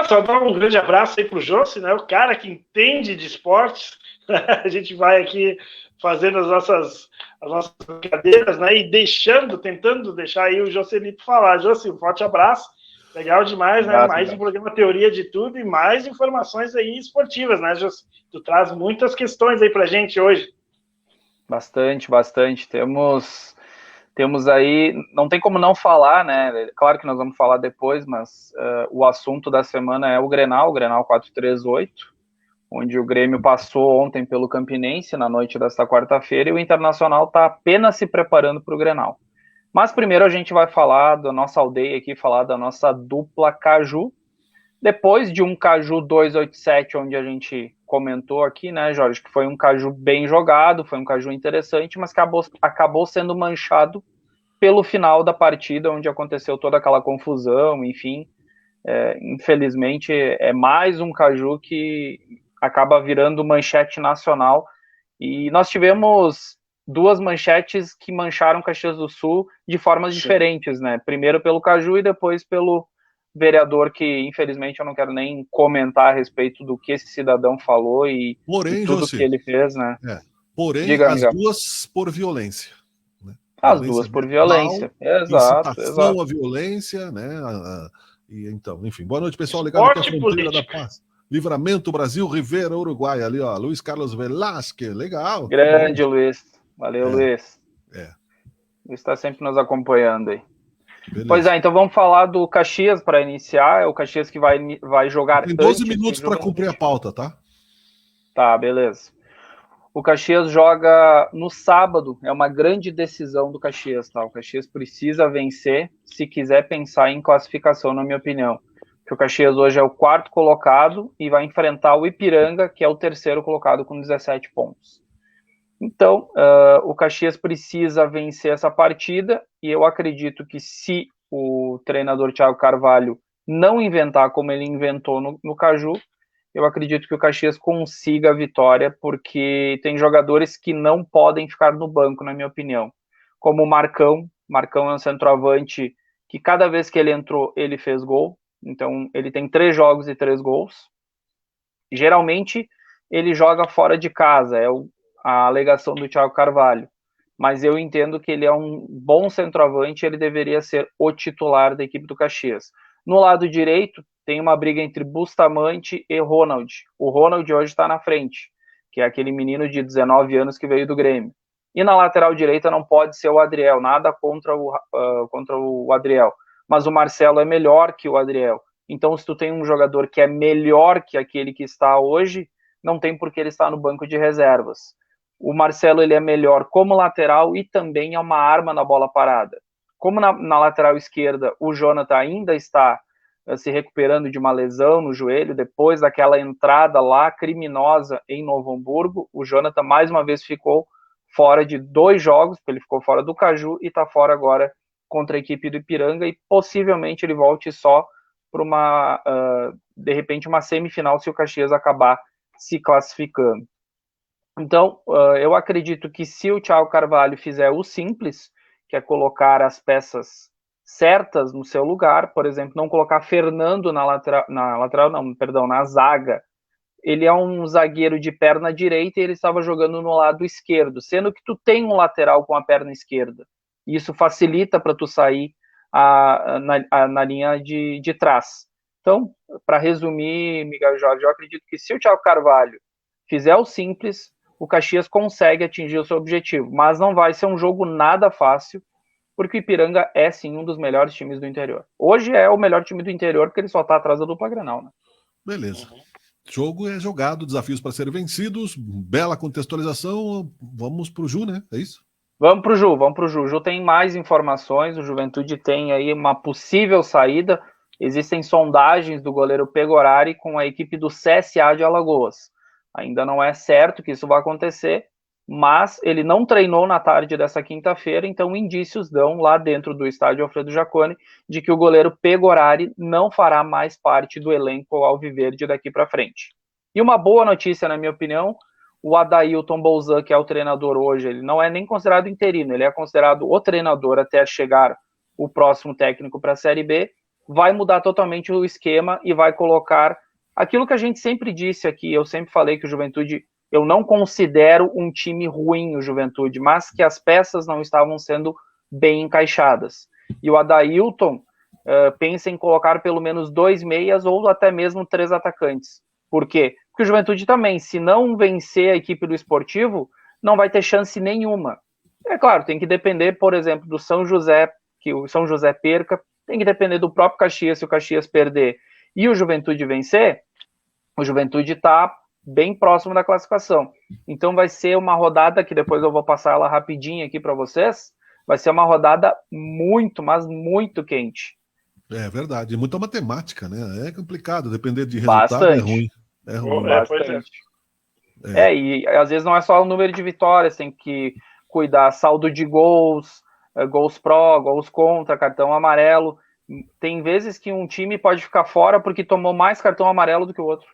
Speaker 4: Só dar um grande abraço aí pro Jossi, né? O cara que entende de esportes. A gente vai aqui fazendo as nossas brincadeiras, né? E tentando deixar aí o Joselito falar. Jossi, um forte abraço. Legal demais, né? Mais um programa Teoria de Tudo e mais informações aí esportivas, né, José? Tu traz muitas questões aí pra gente hoje.
Speaker 10: Bastante. Temos aí, não tem como não falar, né? Claro que nós vamos falar depois, mas o assunto da semana é o Grenal 438, onde o Grêmio passou ontem pelo Campinense na noite desta quarta-feira e o Internacional está apenas se preparando para o Grenal. Mas primeiro a gente vai falar da nossa aldeia aqui, falar da nossa dupla Caju. Depois de um Caju 287, onde a gente comentou aqui, né, Jorge, que foi um Caju bem jogado, foi um Caju interessante, mas acabou sendo manchado pelo final da partida, onde aconteceu toda aquela confusão, enfim. Infelizmente, é mais um Caju que acaba virando manchete nacional. E nós tivemos duas manchetes que mancharam Caxias do Sul de formas diferentes, né? Primeiro pelo Caju e depois pelo vereador, que infelizmente eu não quero nem comentar a respeito do que esse cidadão falou e tudo que ele fez, né?
Speaker 2: Porém, duas por violência. Né?
Speaker 10: As duas por violência, exato.
Speaker 2: A violência, né? Então, enfim. Boa noite, pessoal. Ligado aqui à fronteira da paz. Livramento, Brasil, Rivera, Uruguai. Ali, ó, Luiz Carlos Velasquez. Legal.
Speaker 10: Grande, Luiz. Valeu, Luiz. Luiz está sempre nos acompanhando aí. Beleza. Pois então vamos falar do Caxias para iniciar. É o Caxias que vai jogar.
Speaker 2: Tem 12 minutos para cumprir a pauta, tá?
Speaker 10: Tá, beleza. O Caxias joga no sábado. É uma grande decisão do Caxias, tá? O Caxias precisa vencer se quiser pensar em classificação, na minha opinião. Porque o Caxias hoje é o 4º colocado e vai enfrentar o Ipiranga, que é o 3º colocado com 17 pontos. Então, o Caxias precisa vencer essa partida e eu acredito que se o treinador Thiago Carvalho não inventar como ele inventou no Caju, eu acredito que o Caxias consiga a vitória, porque tem jogadores que não podem ficar no banco, na minha opinião. Como o Marcão. Marcão é um centroavante que cada vez que ele entrou, ele fez gol. Então, ele tem 3 jogos e 3 gols. Geralmente, ele joga fora de casa, a alegação do Thiago Carvalho. Mas eu entendo que ele é um bom centroavante, ele deveria ser o titular da equipe do Caxias. No lado direito, tem uma briga entre Bustamante e Ronald. O Ronald hoje está na frente, que é aquele menino de 19 anos que veio do Grêmio. E na lateral direita não pode ser o Adriel, nada contra o Adriel. Mas o Marcelo é melhor que o Adriel. Então, se tu tem um jogador que é melhor que aquele que está hoje, não tem por que ele estar no banco de reservas. O Marcelo ele é melhor como lateral e também é uma arma na bola parada. Como na lateral esquerda o Jonathan ainda está se recuperando de uma lesão no joelho, depois daquela entrada lá criminosa em Novo Hamburgo, o Jonathan mais uma vez ficou fora de 2 jogos, porque ele ficou fora do Caju e está fora agora contra a equipe do Ipiranga, e possivelmente ele volte só para de repente, uma semifinal se o Caxias acabar se classificando. Então, eu acredito que se o Thiago Carvalho fizer o simples, que é colocar as peças certas no seu lugar, por exemplo, não colocar Fernando na zaga, ele é um zagueiro de perna direita e ele estava jogando no lado esquerdo, sendo que tu tem um lateral com a perna esquerda. Isso facilita para tu sair na linha de trás. Então, para resumir, Miguel Jorge, eu acredito que se o Thiago Carvalho fizer o simples, o Caxias consegue atingir o seu objetivo, mas não vai ser um jogo nada fácil, porque o Ipiranga é sim um dos melhores times do interior. Hoje é o melhor time do interior, porque ele só está atrás da dupla Grenal, né?
Speaker 2: Beleza. Jogo é jogado, desafios para serem vencidos, bela contextualização. Vamos pro Ju, né? É isso?
Speaker 10: Vamos pro Ju. O Ju tem mais informações, o Juventude tem aí uma possível saída. Existem sondagens do goleiro Pegorari com a equipe do CSA de Alagoas. Ainda não é certo que isso vai acontecer, mas ele não treinou na tarde dessa quinta-feira, então indícios dão lá dentro do estádio Alfredo Jaconi de que o goleiro Pegorari não fará mais parte do elenco alviverde daqui para frente. E uma boa notícia, na minha opinião, o Adailton Bolzan, que é o treinador hoje, ele não é nem considerado interino, ele é considerado o treinador até chegar o próximo técnico para a Série B, vai mudar totalmente o esquema e vai colocar aquilo que a gente sempre disse aqui. Eu sempre falei que o Juventude, eu não considero um time ruim, o Juventude, mas que as peças não estavam sendo bem encaixadas. E o Adailton pensa em colocar pelo menos 2 meias ou até mesmo 3 atacantes. Por quê? Porque o Juventude também, se não vencer a equipe do Esportivo, não vai ter chance nenhuma. É claro, tem que depender, por exemplo, do São José, que o São José perca, tem que depender do próprio Caxias, se o Caxias perder e o Juventude vencer, o Juventude está bem próximo da classificação. Então vai ser uma rodada que depois eu vou passar ela rapidinho aqui para vocês, vai ser uma rodada muito, mas muito quente.
Speaker 2: É verdade, muita matemática, né? É complicado, depender de resultado. Bastante. É ruim. É ruim.
Speaker 10: Bastante. E às vezes não é só o número de vitórias, tem que cuidar saldo de gols, gols pró, gols contra, cartão amarelo. Tem vezes que um time pode ficar fora porque tomou mais cartão amarelo do que o outro.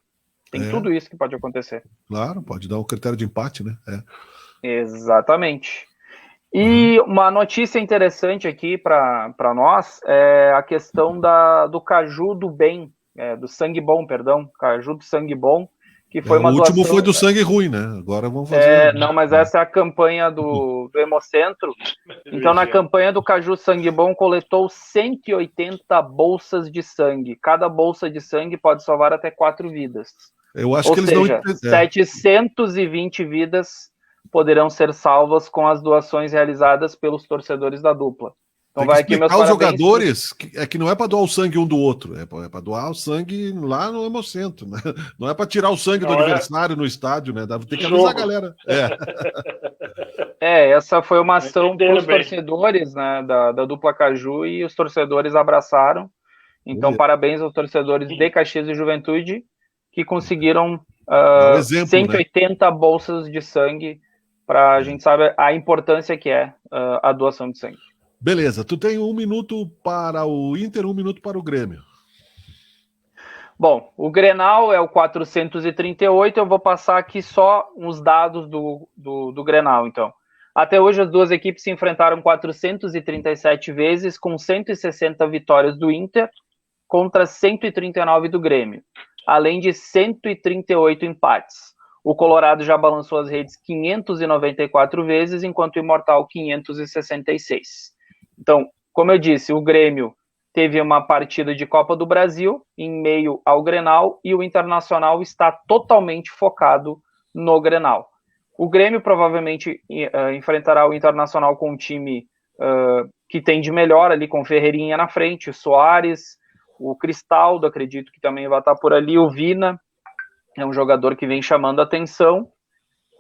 Speaker 10: Tem tudo isso que pode acontecer.
Speaker 2: Claro, pode dar um critério de empate, né?
Speaker 10: Exatamente. E uma notícia interessante aqui para nós é a questão do Caju do Bem, do Sangue Bom, perdão, Caju do Sangue Bom, que foi uma doação.
Speaker 2: O último foi do Sangue Ruim, né? Agora vamos fazer...
Speaker 10: Não, mas essa é a campanha do Hemocentro. Então, na campanha do Caju Sangue Bom, coletou 180 bolsas de sangue. Cada bolsa de sangue pode salvar até 4 vidas.
Speaker 2: Eu acho que eles não...
Speaker 10: 720 vidas poderão ser salvas com as doações realizadas pelos torcedores da dupla. Então
Speaker 2: vai aqui meus parabéns. Os jogadores que não é para doar o sangue um do outro, é para doar o sangue lá no Hemocentro, né? Não é para tirar o sangue do adversário no estádio, né? Tem que avisar a galera.
Speaker 10: Essa foi uma ação para os torcedores, né, da dupla Caju, e os torcedores abraçaram. Então, parabéns aos torcedores de Caxias e Juventude que conseguiram 180 bolsas de sangue, para a gente saber a importância que é a doação de sangue.
Speaker 2: Beleza, tu tem 1 minuto para o Inter, 1 minuto para o Grêmio.
Speaker 10: Bom, o Grenal é o 438, eu vou passar aqui só uns dados do Grenal, então. Até hoje as duas equipes se enfrentaram 437 vezes, com 160 vitórias do Inter contra 139 do Grêmio, além de 138 empates. O Colorado já balançou as redes 594 vezes, enquanto o Imortal 566. Então, como eu disse, o Grêmio teve uma partida de Copa do Brasil em meio ao Grenal e o Internacional está totalmente focado no Grenal. O Grêmio provavelmente enfrentará o Internacional com um time que tem de melhor ali, com Ferreirinha na frente, o Soares, o Cristaldo, acredito que também vai estar por ali, o Vina, é um jogador que vem chamando a atenção,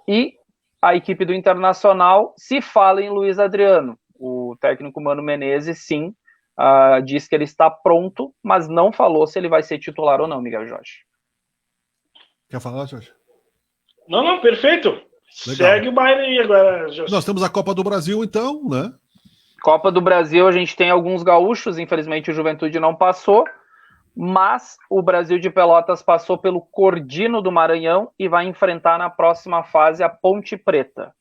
Speaker 10: e a equipe do Internacional se fala em Luiz Adriano. O técnico Mano Menezes, sim, diz que ele está pronto, mas não falou se ele vai ser titular ou não, Miguel Jorge.
Speaker 2: Quer falar, Jorge?
Speaker 4: Não, perfeito. Legal. Segue o baile aí agora, Jorge.
Speaker 2: Nós temos a Copa do Brasil, então, né?
Speaker 10: Copa do Brasil, a gente tem alguns gaúchos, infelizmente o Juventude não passou, mas o Brasil de Pelotas passou pelo Cordino do Maranhão e vai enfrentar na próxima fase a Ponte Preta.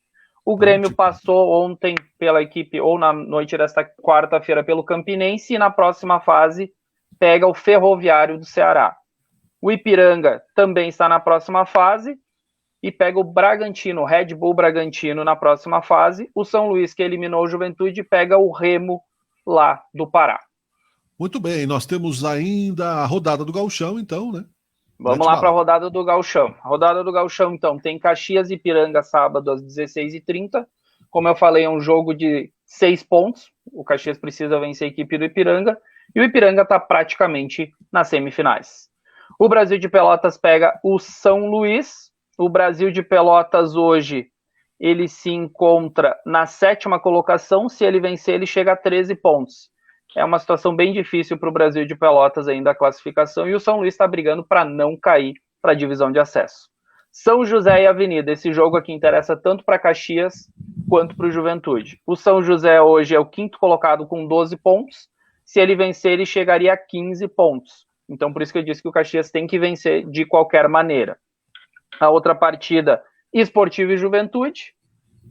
Speaker 10: O Grêmio passou ontem pela equipe, ou na noite desta quarta-feira, pelo Campinense, e na próxima fase pega o Ferroviário do Ceará. O Ipiranga também está na próxima fase e pega o Bragantino, o Red Bull Bragantino na próxima fase. O São Luís, que eliminou o Juventude, pega o Remo lá do Pará.
Speaker 2: Muito bem, nós temos ainda a rodada do Gauchão, então, né?
Speaker 10: Vamos lá para a rodada do Gauchão. A rodada do Gauchão, então, tem Caxias e Ipiranga sábado às 16h30. Como eu falei, é um jogo de 6 pontos. O Caxias precisa vencer a equipe do Ipiranga. E o Ipiranga está praticamente nas semifinais. O Brasil de Pelotas pega o São Luís. O Brasil de Pelotas hoje, ele se encontra na 7ª colocação. Se ele vencer, ele chega a 13 pontos. É uma situação bem difícil para o Brasil de Pelotas ainda a classificação, e o São Luís está brigando para não cair para a divisão de acesso. São José e Avenida, esse jogo aqui interessa tanto para Caxias quanto para o Juventude. O São José hoje é o 5º colocado com 12 pontos, se ele vencer ele chegaria a 15 pontos. Então por isso que eu disse que o Caxias tem que vencer de qualquer maneira. A outra partida, Esportivo e Juventude.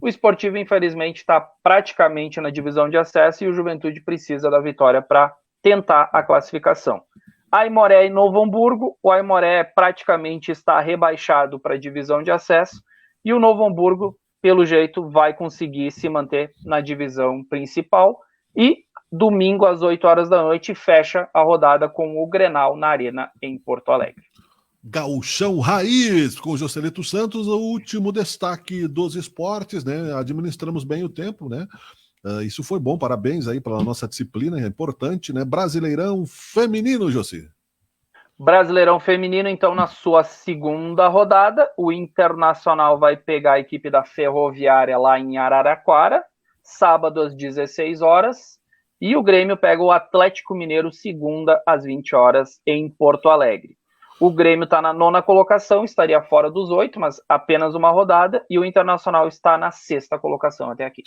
Speaker 10: O Esportivo, infelizmente, está praticamente na divisão de acesso e o Juventude precisa da vitória para tentar a classificação. Aimoré e Novo Hamburgo. O Aimoré praticamente está rebaixado para a divisão de acesso e o Novo Hamburgo, pelo jeito, vai conseguir se manter na divisão principal. E domingo, às 8 horas da noite, fecha a rodada com o Grenal na Arena em Porto Alegre.
Speaker 2: Gauchão Raiz, com o Joselito Santos, o último destaque dos esportes, né? Administramos bem o tempo, né? Isso foi bom, parabéns aí pela nossa disciplina, é importante, né? Brasileirão Feminino, José.
Speaker 10: Brasileirão Feminino, então, na sua segunda rodada, o Internacional vai pegar a equipe da Ferroviária lá em Araraquara, sábado às 16 horas, e o Grêmio pega o Atlético Mineiro, segunda às 20 horas, em Porto Alegre. O Grêmio está na 9ª colocação, estaria fora dos 8, mas apenas uma rodada, e o Internacional está na 6ª colocação até aqui.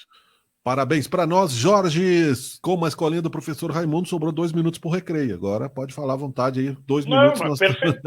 Speaker 2: Parabéns para nós, Jorge. Com a escolinha do professor Raimundo, sobrou 2 minutos por recreio. Agora pode falar à vontade aí, 2 minutos.
Speaker 4: Nós... Perfeito.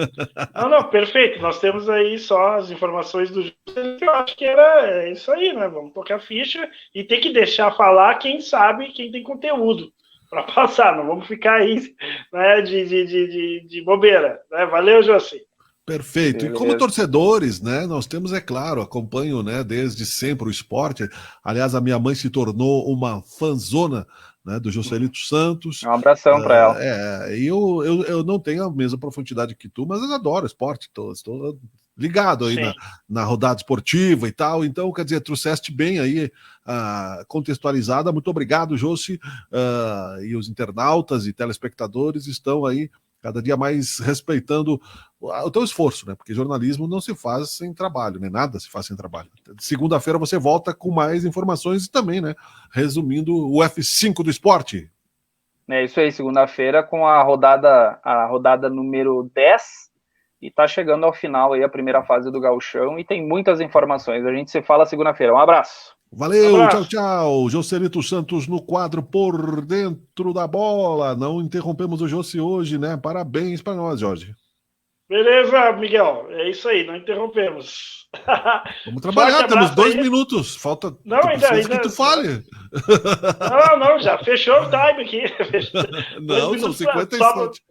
Speaker 4: Não, perfeito. Nós temos aí só as informações do Jorge. Eu acho que era isso aí, né? Vamos tocar a ficha e tem que deixar falar quem sabe, quem tem conteúdo para passar, não vamos ficar aí, né, de bobeira, né? Valeu, José.
Speaker 2: Perfeito. E como torcedores, né, nós temos, é claro, acompanho, né, desde sempre o esporte. Aliás, a minha mãe se tornou uma fanzona, né, do Joselito Santos.
Speaker 10: Um abração para ela.
Speaker 2: E eu não tenho a mesma profundidade que tu, mas eu adoro esporte, estou ligado aí na rodada esportiva e tal, então, quer dizer, trouxeste bem aí contextualizada, muito obrigado, Josi, e os internautas e telespectadores estão aí cada dia mais respeitando o teu esforço, né, porque jornalismo não se faz sem trabalho, né, nada se faz sem trabalho. Segunda-feira você volta com mais informações e também, né, resumindo o F5 do esporte.
Speaker 10: É isso aí, segunda-feira com a rodada número 10, e tá chegando ao final aí a primeira fase do Gauchão e tem muitas informações. A gente se fala segunda-feira. Um abraço.
Speaker 2: Valeu, tchau. Joselito Santos no quadro Por Dentro da Bola. Não interrompemos o José hoje, né? Parabéns para nós, Jorge.
Speaker 4: Beleza, Miguel. É isso aí, não interrompemos.
Speaker 2: Vamos trabalhar, temos 2 minutos. Falta.
Speaker 4: Não, ainda
Speaker 2: que tu fale.
Speaker 4: Não, já fechou o time aqui.
Speaker 2: Não, são 57.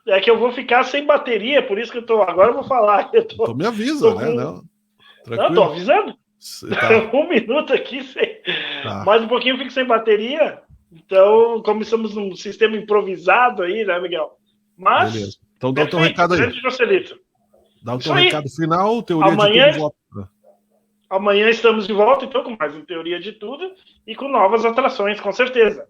Speaker 4: é que eu vou ficar sem bateria, por isso que eu tô. Agora eu vou falar.
Speaker 2: Então me avisa, né?
Speaker 4: Não,
Speaker 2: Tranquilo.
Speaker 4: tô avisando.
Speaker 2: Tá.
Speaker 4: 1 minuto aqui,
Speaker 2: Tá.
Speaker 4: mais um pouquinho eu fico sem bateria. Então, como estamos num sistema improvisado aí, né, Miguel? Mas.
Speaker 2: Beleza. Então dá o teu recado aí.
Speaker 4: Grande Joselito.
Speaker 2: Dá o
Speaker 4: Isso
Speaker 2: teu
Speaker 4: aí.
Speaker 2: recado final, teoria
Speaker 4: Amanhã-
Speaker 2: de tudo. Volta.
Speaker 4: Amanhã estamos de volta, então, com mais uma teoria de tudo e com novas atrações, com certeza.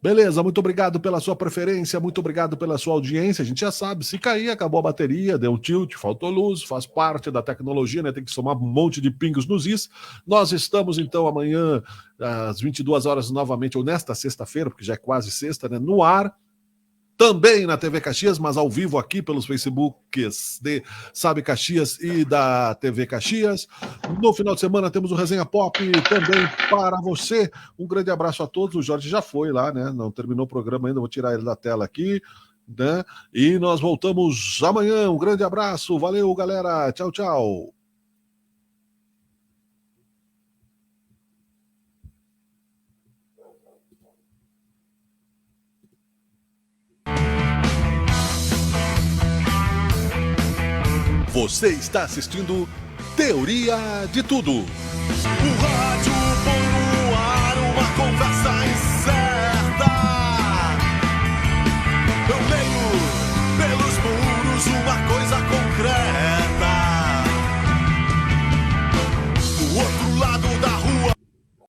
Speaker 2: Beleza, muito obrigado pela sua preferência, muito obrigado pela sua audiência. A gente já sabe, se cair, acabou a bateria, deu um tilt, faltou luz, faz parte da tecnologia, né? Tem que somar um monte de pingos nos is. Nós estamos, então, amanhã, às 22 horas, novamente, ou nesta sexta-feira, porque já é quase sexta, né? No ar. Também na TV Caxias, mas ao vivo aqui pelos Facebooks de Sabe Caxias e da TV Caxias. No final de semana temos o Resenha Pop também para você. Um grande abraço a todos. O Jorge já foi lá, né? Não terminou o programa ainda, vou tirar ele da tela aqui, né? E nós voltamos amanhã. Um grande abraço. Valeu, galera. Tchau, tchau. Você está assistindo Teoria de Tudo.